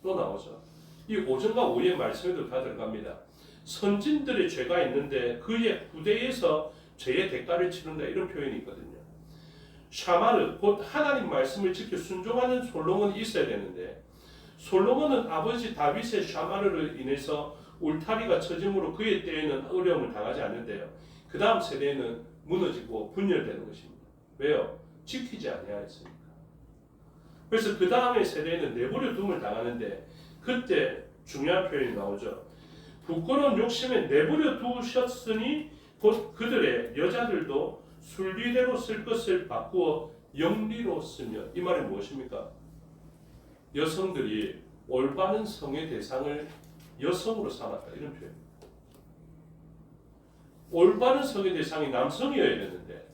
또 나오죠. 이 5절과 5의 말씀에도 다 들어갑니다. 선진들의 죄가 있는데 그의 부대에서 죄의 대가를 치른다, 이런 표현이 있거든요. 샤마르, 곧 하나님 말씀을 지켜 순종하는 솔로몬이 있어야 되는데, 솔로몬은 아버지 다윗의 샤마르를 인해서 울타리가 쳐짐으로 그의 때에는 어려움을 당하지 않는데요, 그 다음 세대에는 무너지고 분열되는 것입니다. 왜요? 지키지 아니하였으니까. 그래서 그 다음의 세대에는 내버려 둠을 당하는데, 그때 중요한 표현이 나오죠. 부끄러운 욕심에 내버려 두셨으니 곧 그들의 여자들도 순리대로 쓸 것을 바꾸어 영리로 쓰며. 이 말이 무엇입니까? 여성들이 올바른 성의 대상을 여성으로 삼았다, 이런 표현입니다. 올바른 성의 대상이 남성이어야 되는데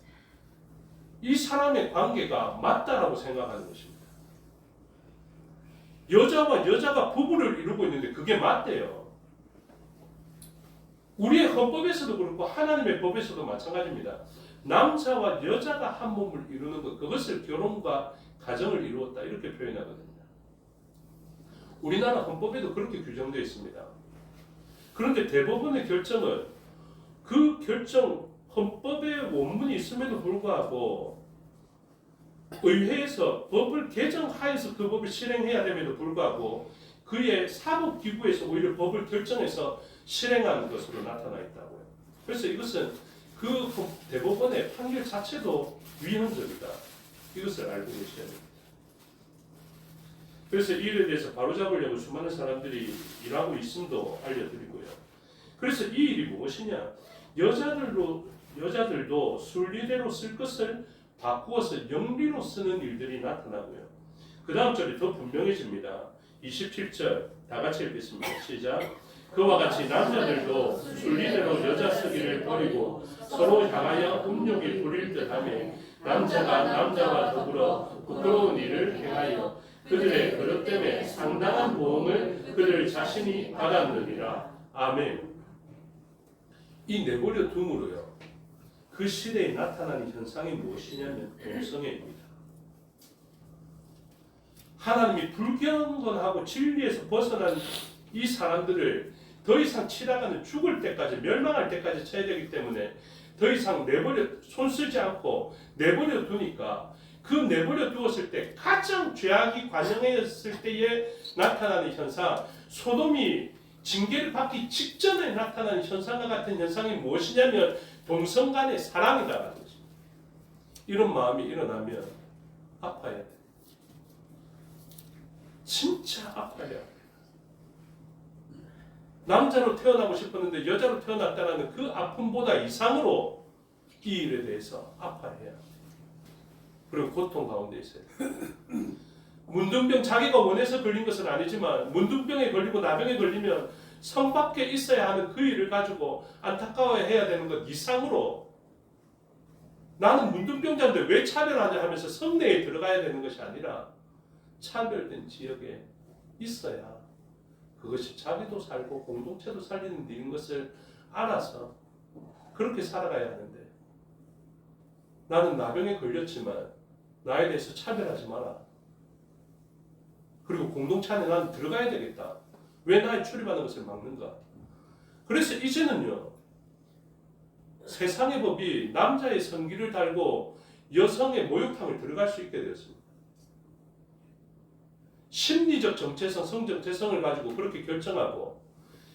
이 사람의 관계가 맞다라고 생각하는 것입니다. 여자와 여자가 부부를 이루고 있는데 그게 맞대요. 우리의 헌법에서도 그렇고 하나님의 법에서도 마찬가지입니다. 남자와 여자가 한 몸을 이루는 것, 그것을 결혼과 가정을 이루었다 이렇게 표현하거든요. 우리나라 헌법에도 그렇게 규정되어 있습니다. 그런데 대법원의 결정은 그 결정 헌법의 원문이 있음에도 불구하고 의회에서 법을 개정하여서 그 법을 실행해야 됨에도 불구하고 그의 사법기구에서 오히려 법을 결정해서 실행한 것으로 나타나 있다고요. 그래서 이것은 그 대법원의 판결 자체도 위헌적이다. 이것을 알고 계셔야 됩니다. 그래서 이 일에 대해서 바로잡으려고 수많은 사람들이 일하고 있음도 알려드리고요. 그래서 이 일이 무엇이냐? 여자들도 순리대로 쓸 것을 바꾸어서 영리로 쓰는 일들이 나타나고요. 그 다음 절이 더 분명해집니다. 27절 다 같이 읽겠습니다. 시작. 그와 같이 남자들도 순리대로 여자 쓰기를 버리고 서로 향하여 음욕에 부릴 듯하며 남자가 남자와 더불어 부끄러운 일을 행하여 그들의 그릇됨에 상당한 보응을 그들 자신이 받았느니라. 아멘. 이 내버려 둠으로요. 그 시대에 나타나는 현상이 무엇이냐면 동성애입니다. 하나님이 불경건하고 진리에서 벗어난 이 사람들을 더 이상 치다가는 죽을 때까지 멸망할 때까지 쳐야 되기 때문에 더 이상 손 쓰지 않고 내버려 두니까 그 내버려 두었을 때 가장 죄악이 관영했을 때에 나타나는 현상, 소돔이 징계를 받기 직전에 나타나는 현상과 같은 현상이 무엇이냐면 동성 간의 사랑이다라는 것입니다. 이런 마음이 일어나면 아파야 돼. 진짜 아파야 돼. 남자로 태어나고 싶었는데 여자로 태어났다는 그 아픔보다 이상으로 이 일에 대해서 아파해야 돼. 그리고 고통 가운데 있어요. 문둥병 자기가 원해서 걸린 것은 아니지만 문둥병에 걸리고 나병에 걸리면 성 밖에 있어야 하는 그 일을 가지고 안타까워해야 되는 것 이상으로 나는 문둥병자인데 왜 차별하냐 하면서 성내에 들어가야 되는 것이 아니라 차별된 지역에 있어야 그것이 자기도 살고 공동체도 살리는 일인 것을 알아서 그렇게 살아가야 하는데 나는 나병에 걸렸지만 나에 대해서 차별하지 마라. 그리고 공동체 안에 나는 들어가야 되겠다. 왜 나의 출입하는 것을 막는가? 그래서 이제는요. 세상의 법이 남자의 성기를 달고 여성의 목욕탕을 들어갈 수 있게 되었습니다. 심리적 정체성, 성정체성을 가지고 그렇게 결정하고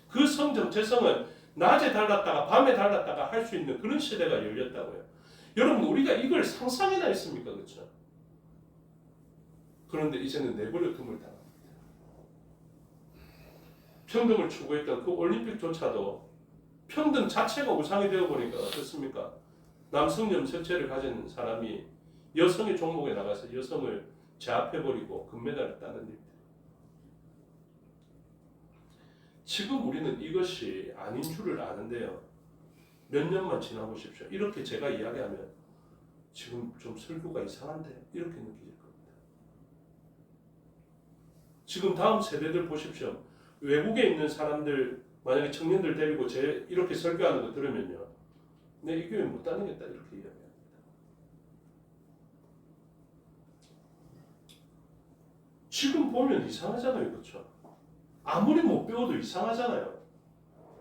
그 성정체성은 낮에 달랐다가 밤에 달랐다가 할 수 있는 그런 시대가 열렸다고요. 여러분 우리가 이걸 상상이나 했습니까? 그렇죠? 그런데 이제는 내버려 둠을 당합니다. 평등을 추구했던 그 올림픽조차도 평등 자체가 우상이 되어버리니까 어떻습니까? 남성 염색체를 가진 사람이 여성의 종목에 나가서 여성을 제압해버리고 금메달을 따는 일들. 지금 우리는 이것이 아닌 줄을 아는데요. 몇 년만 지나보십시오. 이렇게 제가 이야기하면 지금 좀 설교가 이상한데 이렇게 느끼실 겁니다. 지금 다음 세대들 보십시오. 외국에 있는 사람들 만약에 청년들 데리고 제 이렇게 설교하는 거 들으면요. 내 이 교회 못 다니겠다 이렇게 이야기합니다. 지금 보면 이상하잖아요. 그렇죠? 아무리 못 배워도 이상하잖아요.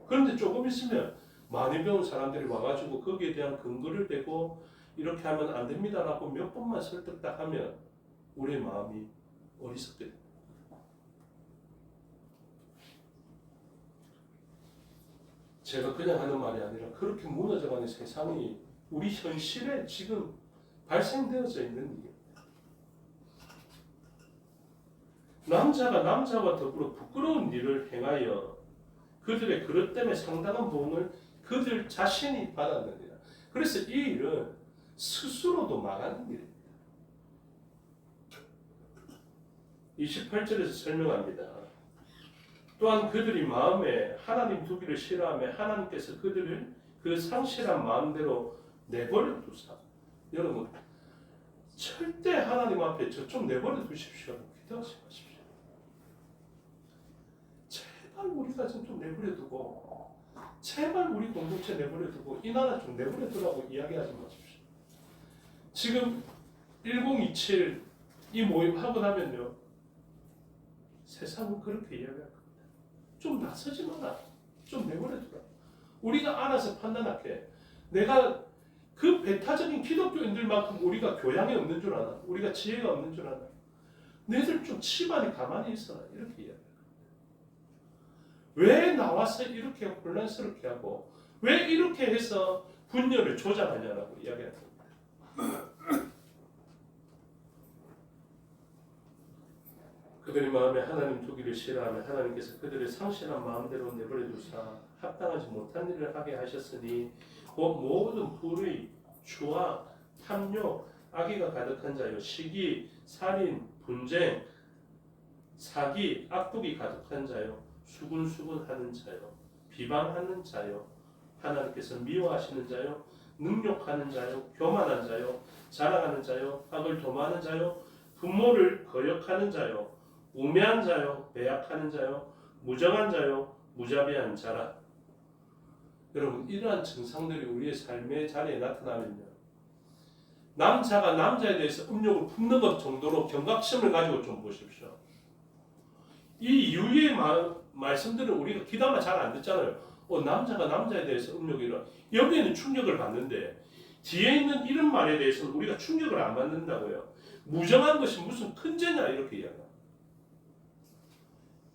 그런데 조금 있으면 많이 배운 사람들이 와가지고 거기에 대한 근거를 대고 이렇게 하면 안 됩니다라고 몇 번만 설득딱 하면 우리의 마음이 어리석게 됩니다. 제가 그냥 하는 말이 아니라 그렇게 무너져가는 세상이 우리 현실에 지금 발생되어져 있는 일입니다. 남자가 남자와 더불어 부끄러운 일을 행하여 그들의 그릇 때문에 상당한 보응을 그들 자신이 받았느니라. 그래서 이 일은 스스로도 망하는 일입니다. 28절에서 설명합니다. 또한 그들이 마음에 하나님 두기를 싫어하며 하나님께서 그들을 그 상실한 마음대로 내버려 두사. 여러분 절대 하나님 앞에 저 좀 내버려 두십시오. 기도하지 마십시오. 제발 우리가 좀 내버려 두고, 제발 우리 공동체 내버려 두고, 이 나라 좀 내버려 두라고 이야기하지 마십시오. 지금 1027 이 모임 하고 나면요, 세상은 그렇게 이야기할 겁니다. 좀 나서지 마라. 좀 내버려 두라. 우리가 알아서 판단할게. 내가 그 배타적인 기독교인들만큼 우리가 교양이 없는 줄 아나? 우리가 지혜가 없는 줄 아나? 너희들 좀 집안에 가만히 있어라. 이렇게 이야기합니다. 왜 나와서 이렇게 혼란스럽게 하고 왜 이렇게 해서 분열을 조장하냐라고 이야기합니다. 그들의 마음에 하나님 두기를 싫어하며 하나님께서 그들의 상실한 마음대로 내버려 두사 합당하지 못한 일을 하게 하셨으니 곧 모든 불의, 추악, 탐욕, 악의가 가득한 자요 시기, 살인, 분쟁, 사기, 악독이 가득한 자요 수군수군하는 자요 비방하는 자요 하나님께서 미워하시는 자요 능욕하는 자요 교만한 자요 자랑하는 자요 악을 도모하는 자요 부모를 거역하는 자요 우매한 자요 배약하는 자요 무정한 자요 무자비한 자라. 여러분 이러한 증상들이 우리의 삶의 자리에 나타나면요, 남자가 남자에 대해서 음욕을 품는 것 정도로 경각심을 가지고 좀 보십시오. 이 이유의 말씀들은 우리가 귀담아 잘 안 듣잖아요. 남자가 남자에 대해서 음욕이 일어 여기에는 충격을 받는데 뒤에 있는 이런 말에 대해서는 우리가 충격을 안 받는다고요. 무정한 것이 무슨 큰 죄냐 이렇게 이야기합니다.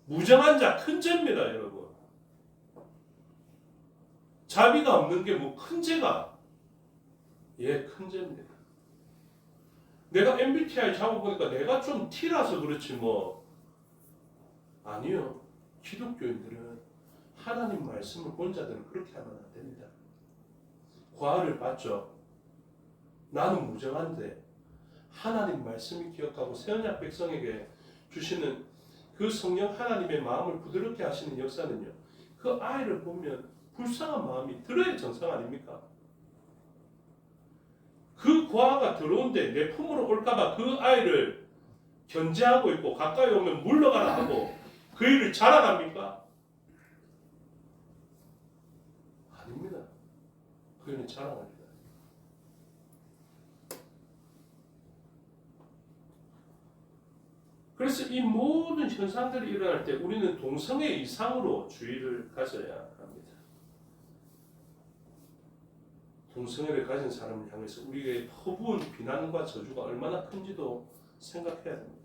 무정한 자 큰 죄입니다, 여러분. 자비가 없는 게 뭐 큰 죄가? 예, 큰 죄입니다. 내가 MBTI 잡아보니까 내가 좀 T라서 그렇지 뭐. 아니요. 기독교인들은 하나님 말씀을 본 자들은 그렇게 하면 안 됩니다. 과를 받죠. 나는 무정한데 하나님 말씀이 기억하고 새언약 백성에게 주시는 그 성령 하나님의 마음을 부드럽게 하시는 역사는요, 그 아이를 보면 불쌍한 마음이 들어야 정상 아닙니까? 그 과가 들어온데 내 품으로 올까봐 그 아이를 견제하고 있고 가까이 오면 물러가라 하고 그 일을 자랑합니까? 아닙니다. 그 일은 자랑합니다. 그래서 이 모든 현상들이 일어날 때 우리는 동성애 이상으로 주의를 가져야 합니다. 동성애를 가진 사람을 향해서 우리의 퍼부은 비난과 저주가 얼마나 큰지도 생각해야 됩니다.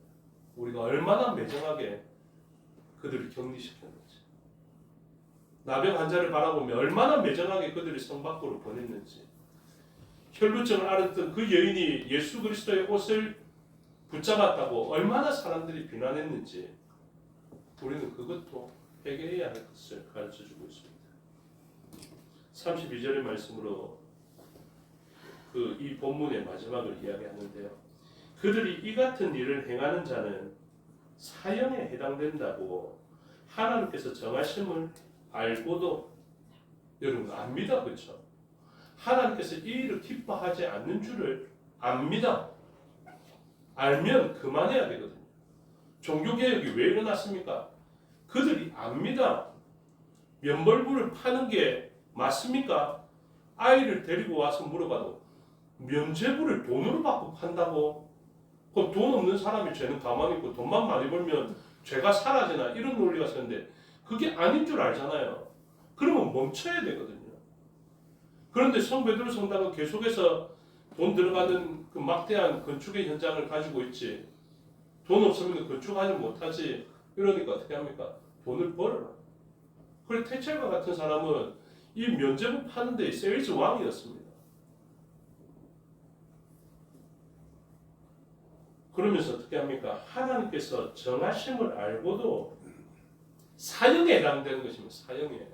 우리가 얼마나 매정하게 그들을 격리시켰는지, 나병 환자를 바라보며 얼마나 매정하게 그들이 성 밖으로 보냈는지, 혈루증을 앓았던 그 여인이 예수 그리스도의 옷을 붙잡았다고 얼마나 사람들이 비난했는지 우리는 그것도 회개해야 할 것을 가르쳐주고 있습니다. 32절의 말씀으로 이 본문의 마지막을 이야기하는데요. 그들이 이 같은 일을 행하는 자는 사형에 해당된다고 하나님께서 정하심을 알고도, 여러분 압니다, 그렇죠? 하나님께서 이 일을 기뻐하지 않는 줄을 압니다. 알면 그만해야 되거든요. 종교개혁이 왜 일어났습니까? 그들이 압니다. 면벌부를 파는 게 맞습니까? 아이를 데리고 와서 물어봐도 면죄부를 돈으로 받고 판다고? 그럼 돈 없는 사람이 죄는 가만히 있고 돈만 많이 벌면 죄가 사라지나 이런 논리가 있었는데 그게 아닌 줄 알잖아요. 그러면 멈춰야 되거든요. 그런데 성베드로 성당은 계속해서 돈 들어가는 그 막대한 건축의 현장을 가지고 있지, 돈 없으면 건축하지 못하지, 이러니까 어떻게 합니까? 돈을 벌어라. 그래 태첼과 같은 사람은 이 면죄부 파는 데 세일즈 왕이었습니다. 그러면서 어떻게 합니까? 하나님께서 정하심을 알고도 사형에 해당되는 것입니다. 사형에.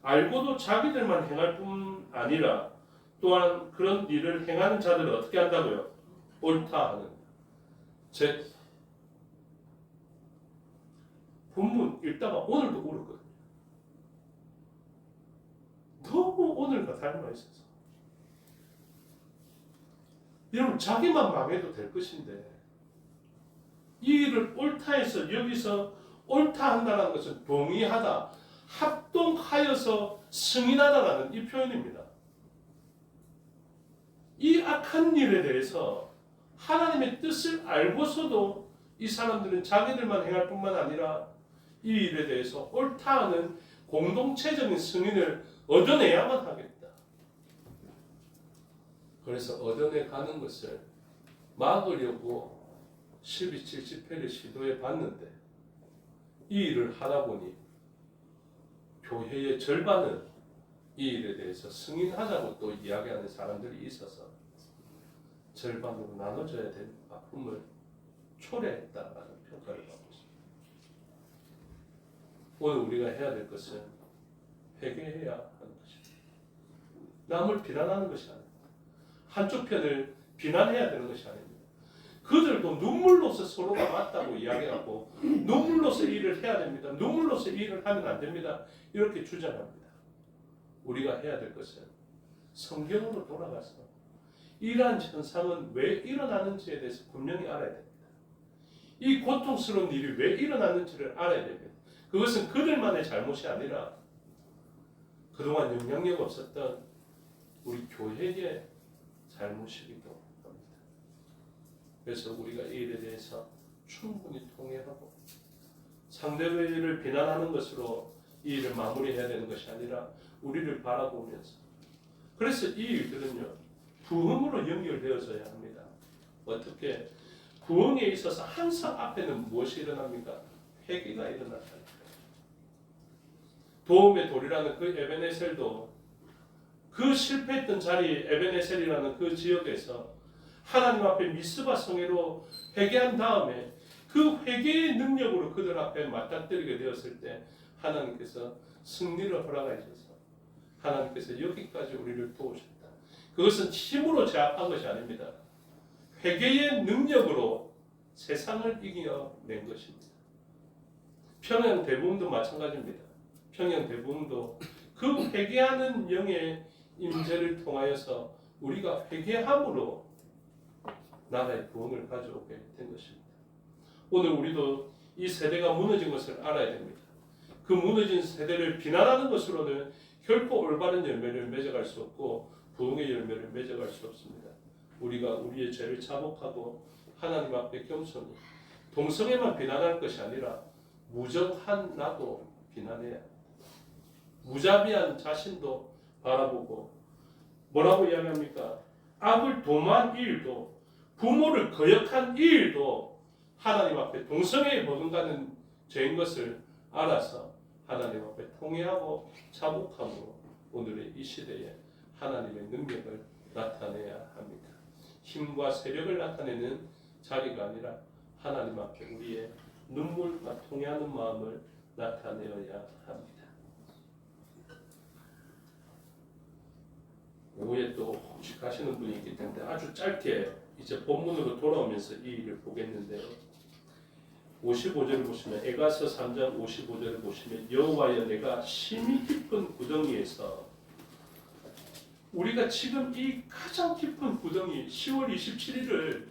알고도 자기들만 행할 뿐 아니라 또한 그런 일을 행하는 자들은 어떻게 한다고요? 옳다 하는. 제 본문 읽다가 오늘도 울었거든요. 너무 오늘과 닮아 있어서. 여러분 자기만 망해도 될 것인데 이 일을 옳다 해서 여기서 옳다 한다는 것은 동의하다, 합동하여서 승인하다라는 이 표현입니다. 이 악한 일에 대해서 하나님의 뜻을 알고서도 이 사람들은 자기들만 행할 뿐만 아니라 이 일에 대해서 옳다 하는 공동체적인 승인을 얻어내야만 하겠다. 그래서 얻어내 가는 것을 막으려고 12.7 집회를 시도해 봤는데 이 일을 하다 보니 교회의 절반은 이 일에 대해서 승인하자고 또 이야기하는 사람들이 있어서 절반으로 나눠져야 될 아픔을 초래했다라는 평가를 받고 있습니다. 오늘 우리가 해야 될 것은 회개해야 하는 것입니다. 남을 비난하는 것이 아닙니다. 한쪽 편을 비난해야 되는 것이 아닙니다. 그들도 눈물로서 서로가 맞다고 이야기하고 눈물로서 일을 해야 됩니다. 눈물로서 일을 하면 안 됩니다. 이렇게 주장합니다. 우리가 해야 될 것은 성경으로 돌아가서 이러한 현상은 왜 일어나는지에 대해서 분명히 알아야 됩니다. 이 고통스러운 일이 왜 일어나는지를 알아야 됩니다. 그것은 그들만의 잘못이 아니라 그동안 영향력 없었던 우리 교회의 잘못이기도 합니다. 그래서 우리가 이 일에 대해서 충분히 통회하고 상대를 비난하는 것으로 이 일을 마무리해야 되는 것이 아니라 우리를 바라보면서, 그래서 이 일들은요 부흥으로 연결되어져야 합니다. 어떻게? 부흥에 있어서 항상 앞에는 무엇이 일어납니까? 회개가 일어났다니까요. 도움의 돌이라는 그 에베네셀도 그 실패했던 자리 에베네셀이라는 그 지역에서 하나님 앞에 미스바 성회로 회개한 다음에 그 회개의 능력으로 그들 앞에 맞닥뜨리게 되었을 때 하나님께서 승리를 허락하셔서 하나님께서 여기까지 우리를 도우셨다. 그것은 힘으로 제압한 것이 아닙니다. 회개의 능력으로 세상을 이겨낸 것입니다. 평양 대부흥도 마찬가지입니다. 평양 대부흥도 그 회개하는 영의 임재를 통하여서 우리가 회개함으로 나라의 부흥을 가져오게 된 것입니다. 오늘 우리도 이 세대가 무너진 것을 알아야 됩니다. 그 무너진 세대를 비난하는 것으로는 결코 올바른 열매를 맺어갈 수 없고 부흥의 열매를 맺어갈 수 없습니다. 우리가 우리의 죄를 자복하고 하나님 앞에 겸손히 동성애만 비난할 것이 아니라 무정한 나도 비난해야 합니다. 무자비한 자신도 바라보고 뭐라고 이야기합니까? 악을 도모한 이 일도 부모를 거역한 이 일도 하나님 앞에 동성애에 버금가는 죄인 것을 알아서 하나님 앞에 통회하고 자복함으로 오늘의 이 시대에 하나님의 능력을 나타내야 합니다. 힘과 세력을 나타내는 자리가 아니라 하나님 앞에 우리의 눈물과 통회하는 마음을 나타내어야 합니다. 오후에 또 혹시 가시는 분이 있기 때문에 아주 짧게 이제 본문으로 돌아오면서 이 일을 보겠는데요. 55절을 보시면 에가서 3장 55절을 보시면 여호와여 내가 심히 깊은 구덩이에서, 우리가 지금 이 가장 깊은 구덩이 10월 27일을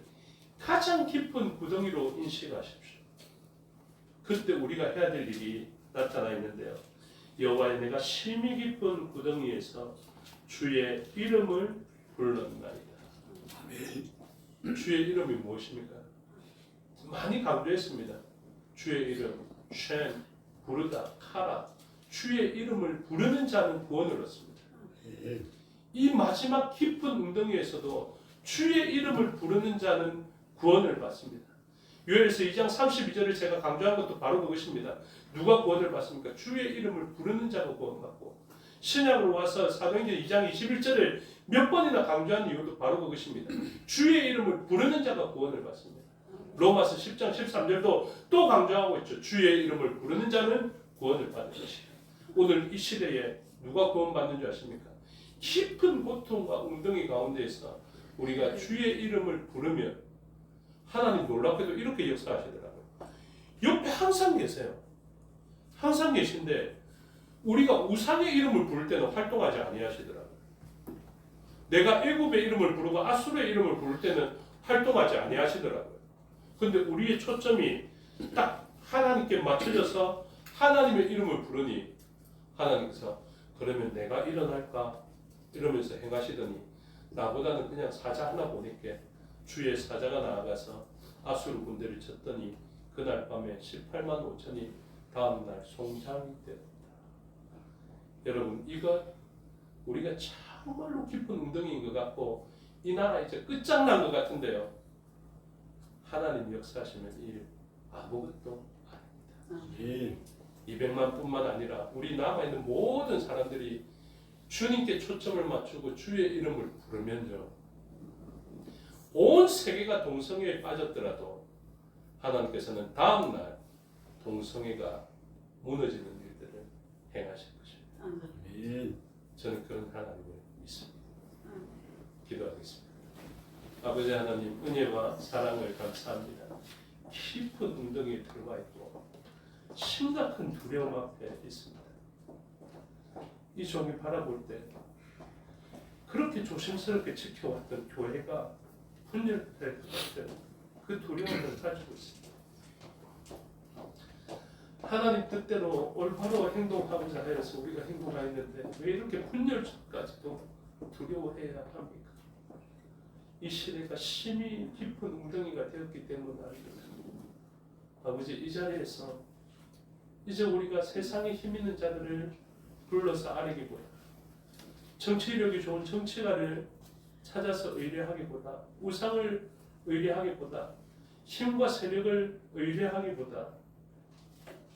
가장 깊은 구덩이로 인식하십시오. 그때 우리가 해야 될 일이 나타나 있는데요. 여호와여 내가 심히 깊은 구덩이에서 주의 이름을 불렀나이다. 주의 이름이 무엇입니까? 많이 강조했습니다. 주의 이름, 쉔, 부르다, 카라. 주의 이름을 부르는 자는 구원을 얻습니다. 이 마지막 깊은 웅덩이에서도 주의 이름을 부르는 자는 구원을 받습니다. 요엘서 2장 32절을 제가 강조한 것도 바로 그것입니다. 누가 구원을 받습니까? 주의 이름을 부르는 자가 구원받고, 신약으로 와서 사도행전 2장 21절을 몇 번이나 강조한 이유도 바로 그것입니다. 주의 이름을 부르는 자가 구원을 받습니다. 로마서 10장 13절도 또 강조하고 있죠. 주의 이름을 부르는 자는 구원을 받는 것이다. 오늘 이 시대에 누가 구원받는 줄 아십니까? 깊은 고통과 웅덩이 가운데에서 우리가 주의 이름을 부르면 하나님 놀랍게도 이렇게 역사하시더라고요. 옆에 항상 계세요. 항상 계신데 우리가 우상의 이름을 부를 때는 활동하지 아니하시더라고요. 내가 애굽의 이름을 부르고 아수르의 이름을 부를 때는 활동하지 아니하시더라고요. 근데 우리의 초점이 딱 하나님께 맞춰져서 하나님의 이름을 부르니 하나님께서 그러면 내가 일어날까 이러면서 행하시더니 나보다는 그냥 사자 하나 보니까 주의 사자가 나아가서 아수르 군대를 쳤더니 그날 밤에 18만 5천이 다음날 송장이 되었다. 여러분 이거 우리가 정말로 깊은 웅덩이인 것 같고 이 나라 이제 끝장난 것 같은데요. 하나님 역사하시면 이 아무것도 아닙니다. 200만 뿐만 아니라 우리 남아있는 모든 사람들이 주님께 초점을 맞추고 주의 이름을 부르면요. 온 세계가 동성애에 빠졌더라도 하나님께서는 다음날 동성애가 무너지는 일들을 행하실 것입니다. 저는 그런 하나님을 믿습니다. 기도하겠습니다. 아버지 하나님 은혜와 사랑을 감사합니다. 깊은 웅덩이에 들어와 있고 심각한 두려움 앞에 있습니다. 이 종이 바라볼 때 그렇게 조심스럽게 지켜왔던 교회가 분열될 것 같은 그 두려움을 가지고 있습니다. 하나님 뜻대로 올바로 행동하고자 하여서 우리가 행동하였는데 왜 이렇게 분열까지도 두려워해야 합니까? 이 시대가 심히 깊은 웅덩이가 되었기 때문에 아버지 이 자리에서 이제 우리가 세상에 힘 있는 자들을 불러서 아뢰기보다 정치력이 좋은 정치가를 찾아서 의뢰하기보다 우상을 의뢰하기보다 힘과 세력을 의뢰하기보다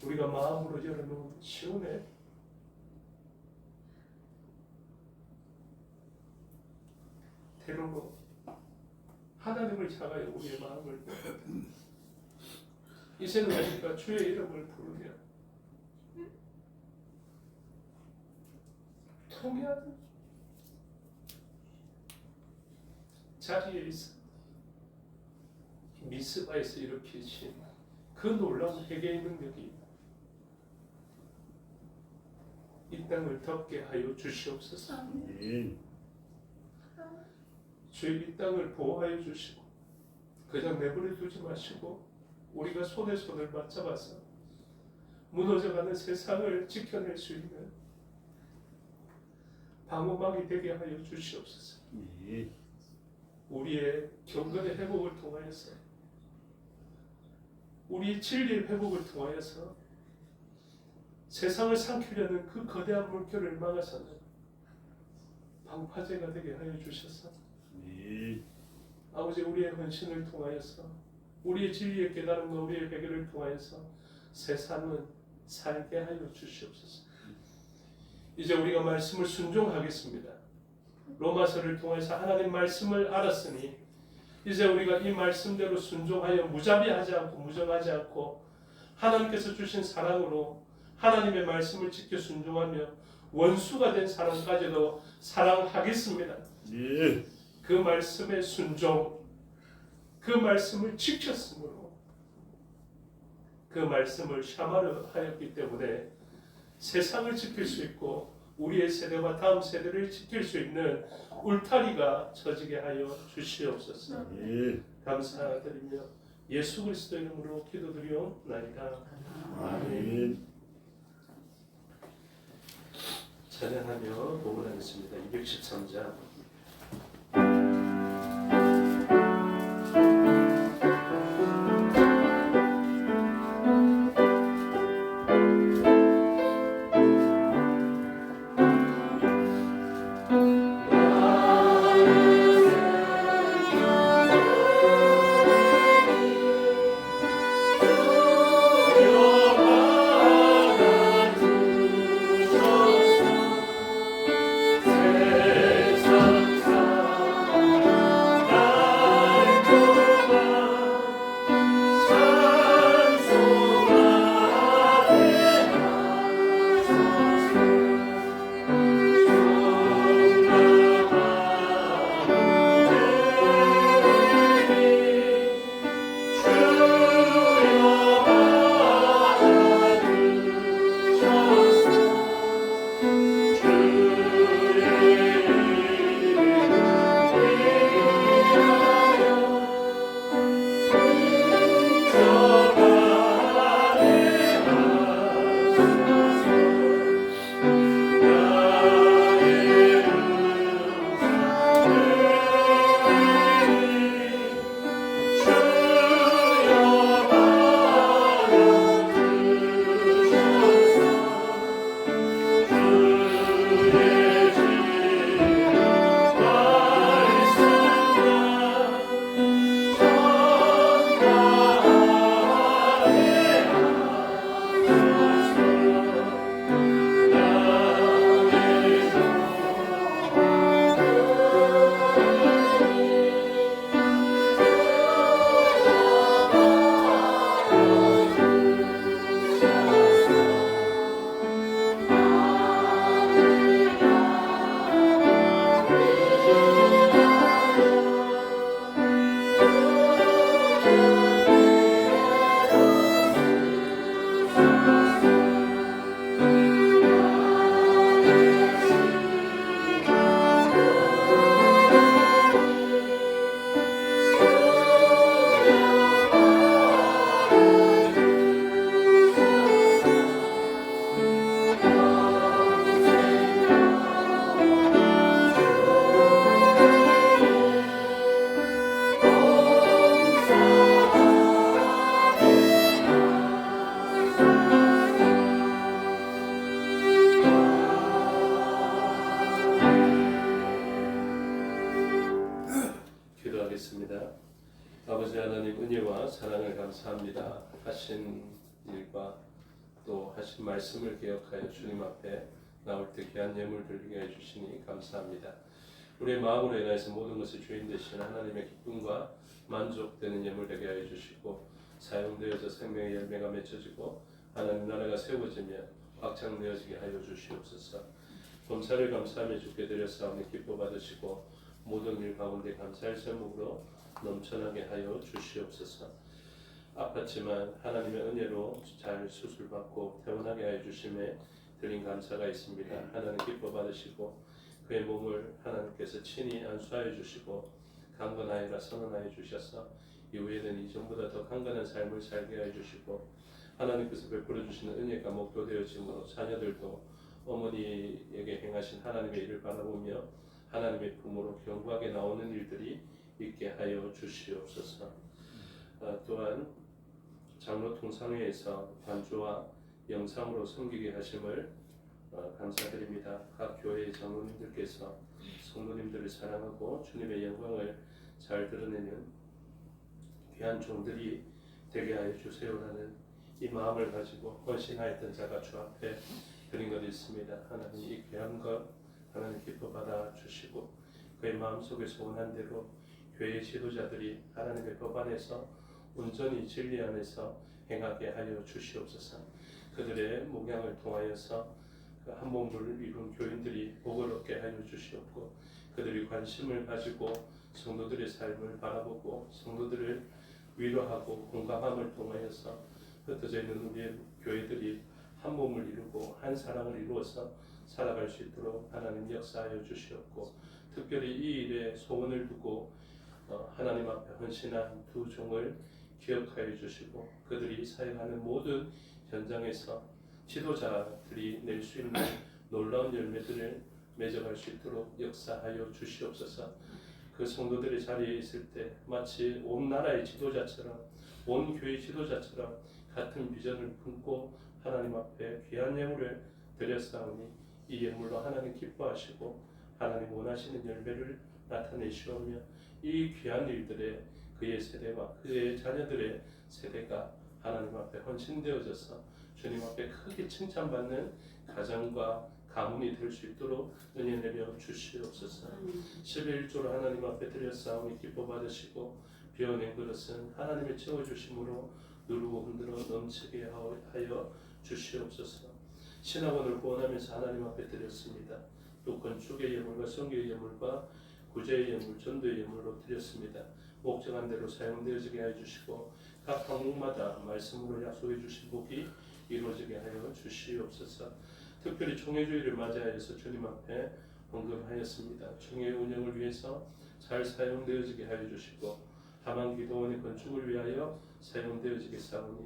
우리가 마음으로 열어놓은 시온의 대로로 하나님을 향하여 우리의 마음을 이제는 우리가 주의 이름을 부르며 통해하는 자리에 있어 미스바에서 일으키신 그 놀라운 회개의 능력이 이 땅을 덮게 하여 주시옵소서. 주의 이 땅을 보호하여 주시고 그냥 내버려 두지 마시고 우리가 손에 손을 맞잡아서 무너져가는 세상을 지켜낼 수 있는 방어막이 되게 하여 주시옵소서. 우리의 경건의 회복을 통하여서 우리의 진리의 회복을 통하여서 세상을 삼키려는 그 거대한 물결을 막아서는 방파제가 되게 하여 주셔서 아버지 우리의 헌신을 통하여서 우리의 진리의 깨달음과 우리의 회개를 통하여서 세상은 살게 하여 주시옵소서. 이제 우리가 말씀을 순종하겠습니다. 로마서를 통해서 하나님 말씀을 알았으니 이제 우리가 이 말씀대로 순종하여 무자비하지 않고 무정하지 않고 하나님께서 주신 사랑으로 하나님의 말씀을 지켜 순종하며 원수가 된 사람까지도 사랑하겠습니다. 그 말씀의 순종, 그 말씀을 지켰으므로 그 말씀을 샤마르 하였기 때문에 세상을 지킬 수 있고 우리의 세대와 다음 세대를 지킬 수 있는 울타리가 쳐지게 하여 주시옵소서. 감사드리며 예수 그리스도 이름으로 기도드리옵나이다. 아멘. 찬양하며 복원하겠습니다. 213장 세상 아버지 하나님 은혜와 사랑을 감사합니다. 하신 일과 또 하신 말씀을 기억하여 주님 앞에 나올 때 귀한 예물 드리게 해주시니 감사합니다. 우리의 마음으로 인하여서 모든 것을 주인 되신 하나님의 기쁨과 만족되는 예물 되게 하여 주시고 사용되어서 생명의 열매가 맺혀지고 하나님 나라가 세워지며 확장되어지게 하여 주시옵소서. 범사를 감사하며 주께 드렸사오니 기뻐 받으시고 모든 일 가운데 감사의 제목으로 넘쳐나게 하여 주시옵소서. 아팠지만 하나님의 은혜로 잘 수술받고 퇴원하게 하여 주심에 드린 감사가 있습니다. 하나님 기뻐 받으시고 그의 몸을 하나님께서 친히 안수하여 주시고 강건하여라 선언하여 주셔서 이후에는 이전보다 더 강건한 삶을 살게 하여 주시고 하나님께서 베풀어 주시는 은혜가 목도되어짐으로 자녀들도 어머니에게 행하신 하나님의 일을 바라보며 하나님의 품으로 견고하게 나오는 일들이 있게 하여 주시옵소서. 또한 장로 통상회에서 반주와 영상으로 섬기게 하심을 감사드립니다. 각 교회의 장로님들께서 성도님들을 사랑하고 주님의 영광을 잘 드러내는 귀한 종들이 되게 하여 주세요라는 이 마음을 가지고 헌신하였던 자가 주 앞에 드린 것이 있습니다. 하나님 이 귀한 것 하나님 기뻐 받아 주시고 그의 마음속에 소원한 대로 교회의 지도자들이 하나님의 법 안에서 온전히 진리 안에서 행하게 하여 주시옵소서. 그들의 목양을 통하여서 그 한 몸을 이룬 교인들이 복을 얻게 하여 주시옵고 그들이 관심을 가지고 성도들의 삶을 바라보고 성도들을 위로하고 공감함을 통하여서 흩어져 있는 우리의 교회들이 한 몸을 이루고 한 사랑을 이루어서 살아갈 수 있도록 하나님 역사하여 주시옵고 특별히 이 일에 소원을 두고 하나님 앞에 헌신한 두 종을 기억하여 주시고 그들이 사역하는 모든 현장에서 지도자들이 낼 수 있는 놀라운 열매들을 맺어갈 수 있도록 역사하여 주시옵소서. 그 성도들의 자리에 있을 때 마치 온 나라의 지도자처럼 온 교회 지도자처럼 같은 비전을 품고 하나님 앞에 귀한 예물을 드렸사오니 이 예물로 하나님 기뻐하시고 하나님 원하시는 열매를 나타내시오며 이 귀한 일들에 그의 세대와 그의 자녀들의 세대가 하나님 앞에 헌신되어져서 주님 앞에 크게 칭찬받는 가정과 가문이 될 수 있도록 은혜 내려 주시옵소서. 11조로 하나님 앞에 드렸사오니 기뻐 받으시고 비워낸 그릇은 하나님의 채워주심으로 누르고 흔들어 넘치게 하여 주시옵소서. 신학원을 후원하면서 하나님 앞에 드렸습니다. 또 건축의 예물과 성교의 예물과 구제의 예물, 전도의 예물로 드렸습니다. 목적한 대로 사용되어지게 하여 주시고 각 항목마다 말씀으로 약속해 주신 복이 이루어지게 하여 주시옵소서. 특별히 총회주의를 맞이하여서 주님 앞에 헌금하였습니다. 총회 운영을 위해서 잘 사용되어지게 하여 주시고 하만 기도원의 건축을 위하여 사용되어지게 사오니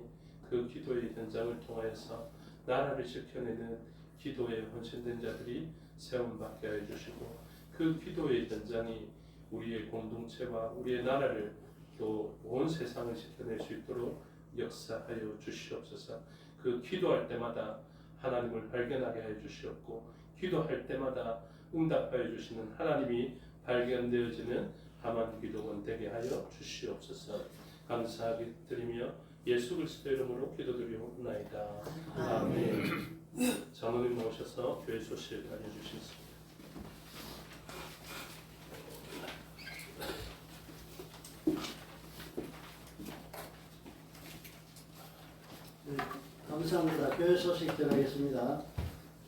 그 기도의 현장을 통하여서 나라를 지켜내는 기도에 헌신된 자들이 세움받게 하여 주시고 그 기도의 현장이 우리의 공동체와 우리의 나라를 또 온 세상을 지켜낼 수 있도록 역사하여 주시옵소서. 그 기도할 때마다 하나님을 발견하게 하여 주시옵고 기도할 때마다 응답하여 주시는 하나님이 발견되어지는 하만 기도원 되게 하여 주시옵소서. 감사하게 드리며 예수 그리스도 이름으로 기도드리옵나이다. 아멘. 장로님 모셔서 교회 소식 알려주시겠습니다. 네, 감사합니다. 교회 소식 전하겠습니다.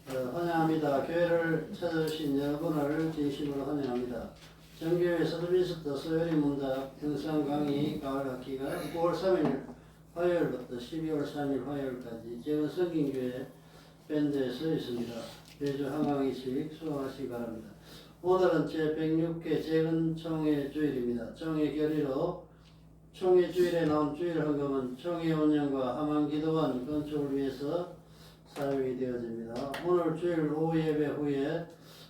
환영합니다. 교회를 찾아주신 여러분을 진심으로 환영합니다. 정교회 서드민스터 소요리 문답 영상 강의 가을 학기가 9월 3일 화요일부터 12월 3일 화요일까지 재원 성김교회 밴드에서 있습니다. 매주 한강의식 수고하시기 바랍니다. 오늘은 제106회 재건총회 주일입니다. 총회 결의로 총회 주일에 나온 주일 헌금은 총회 운영과 하만기도원 건축을 위해서 사용이 되어집니다. 오늘 주일 오후 예배 후에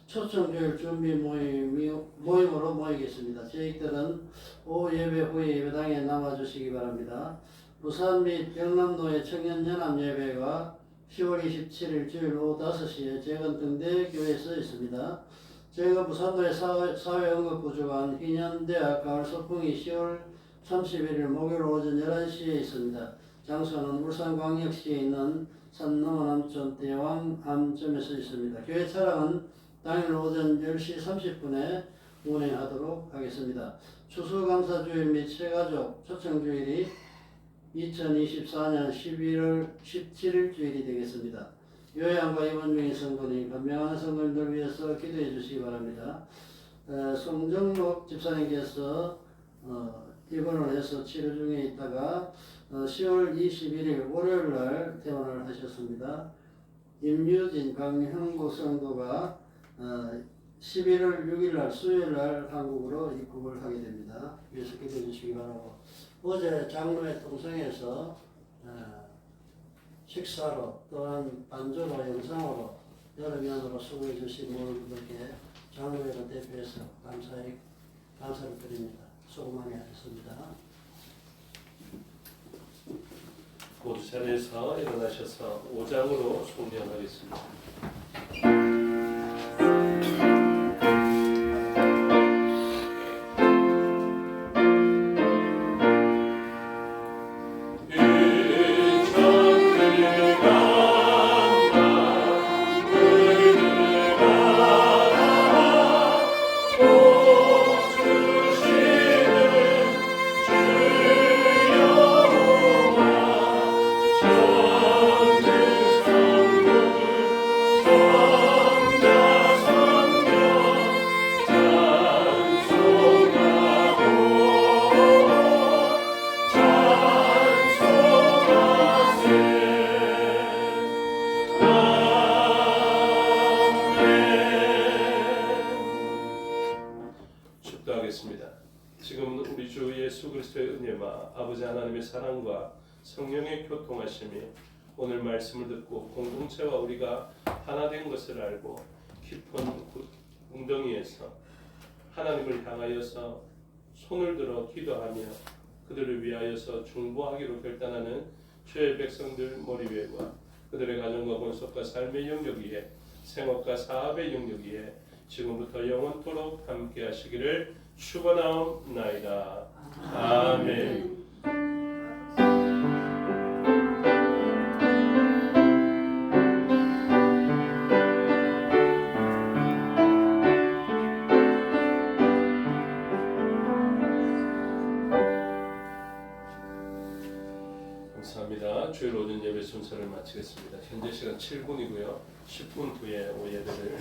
초청주일 준비 모임으로 모이겠습니다. 저희들은 오후 예배 후에 예배당에 남아주시기 바랍니다. 부산 및 경남도의 청년연합 예배가 10월 27일 주일 오후 5시에 재건등대교회에서 있습니다. 저희가 부산도의 사회응급구조관 희년대학 가을 소풍이 10월 31일 목요일 오전 11시에 있습니다. 장소는 울산광역시에 있는 산넘어 남촌 대왕암점에서 있습니다. 교회 차량은 당일 오전 10시 30분에 운행하도록 하겠습니다. 추수감사주일 및 새가족 초청주일이 2024년 11월 17일 주일이 되겠습니다. 요양과 입원 중인 성도님, 건명한 성도님들 위해서 기도해 주시기 바랍니다. 송정록 집사님께서 입원을 해서 치료 중에 있다가 10월 21일 월요일날 퇴원을 하셨습니다. 임유진, 강형구 성도가 11월 6일날 수요일날 한국으로 입국을 하게 됩니다. 위해서 기도해 주시기 바라고, 어제 장로회 통성에서 식사로 또한 반주로 영상으로 여러 면으로 수고해 주신 모든 분들께 장로회를 대표해서 감사를 드립니다. 수고 많이 하셨습니다. 모두 자리에서 일어나셔서 5장으로 송년하겠습니다. 지금 우리 주 예수 그리스도의 은혜와 아버지 하나님의 사랑과 성령의 교통하심이 오늘 말씀을 듣고 공동체와 우리가 하나 된 것을 알고 깊은 웅덩이에서 하나님을 향하여서 손을 들어 기도하며 그들을 위하여서 중보하기로 결단하는 주의 백성들 머리 위에와 그들의 가정과 본속과 삶의 영역 위에 생업과 사업의 영역 위에 지금부터 영원토록 함께 하시기를 축원하옵나이다. 아멘. 감사합니다. 주일 오전 예배 순서를 마치겠습니다. 현재 시간 7분이고요. 10분 후에 예배를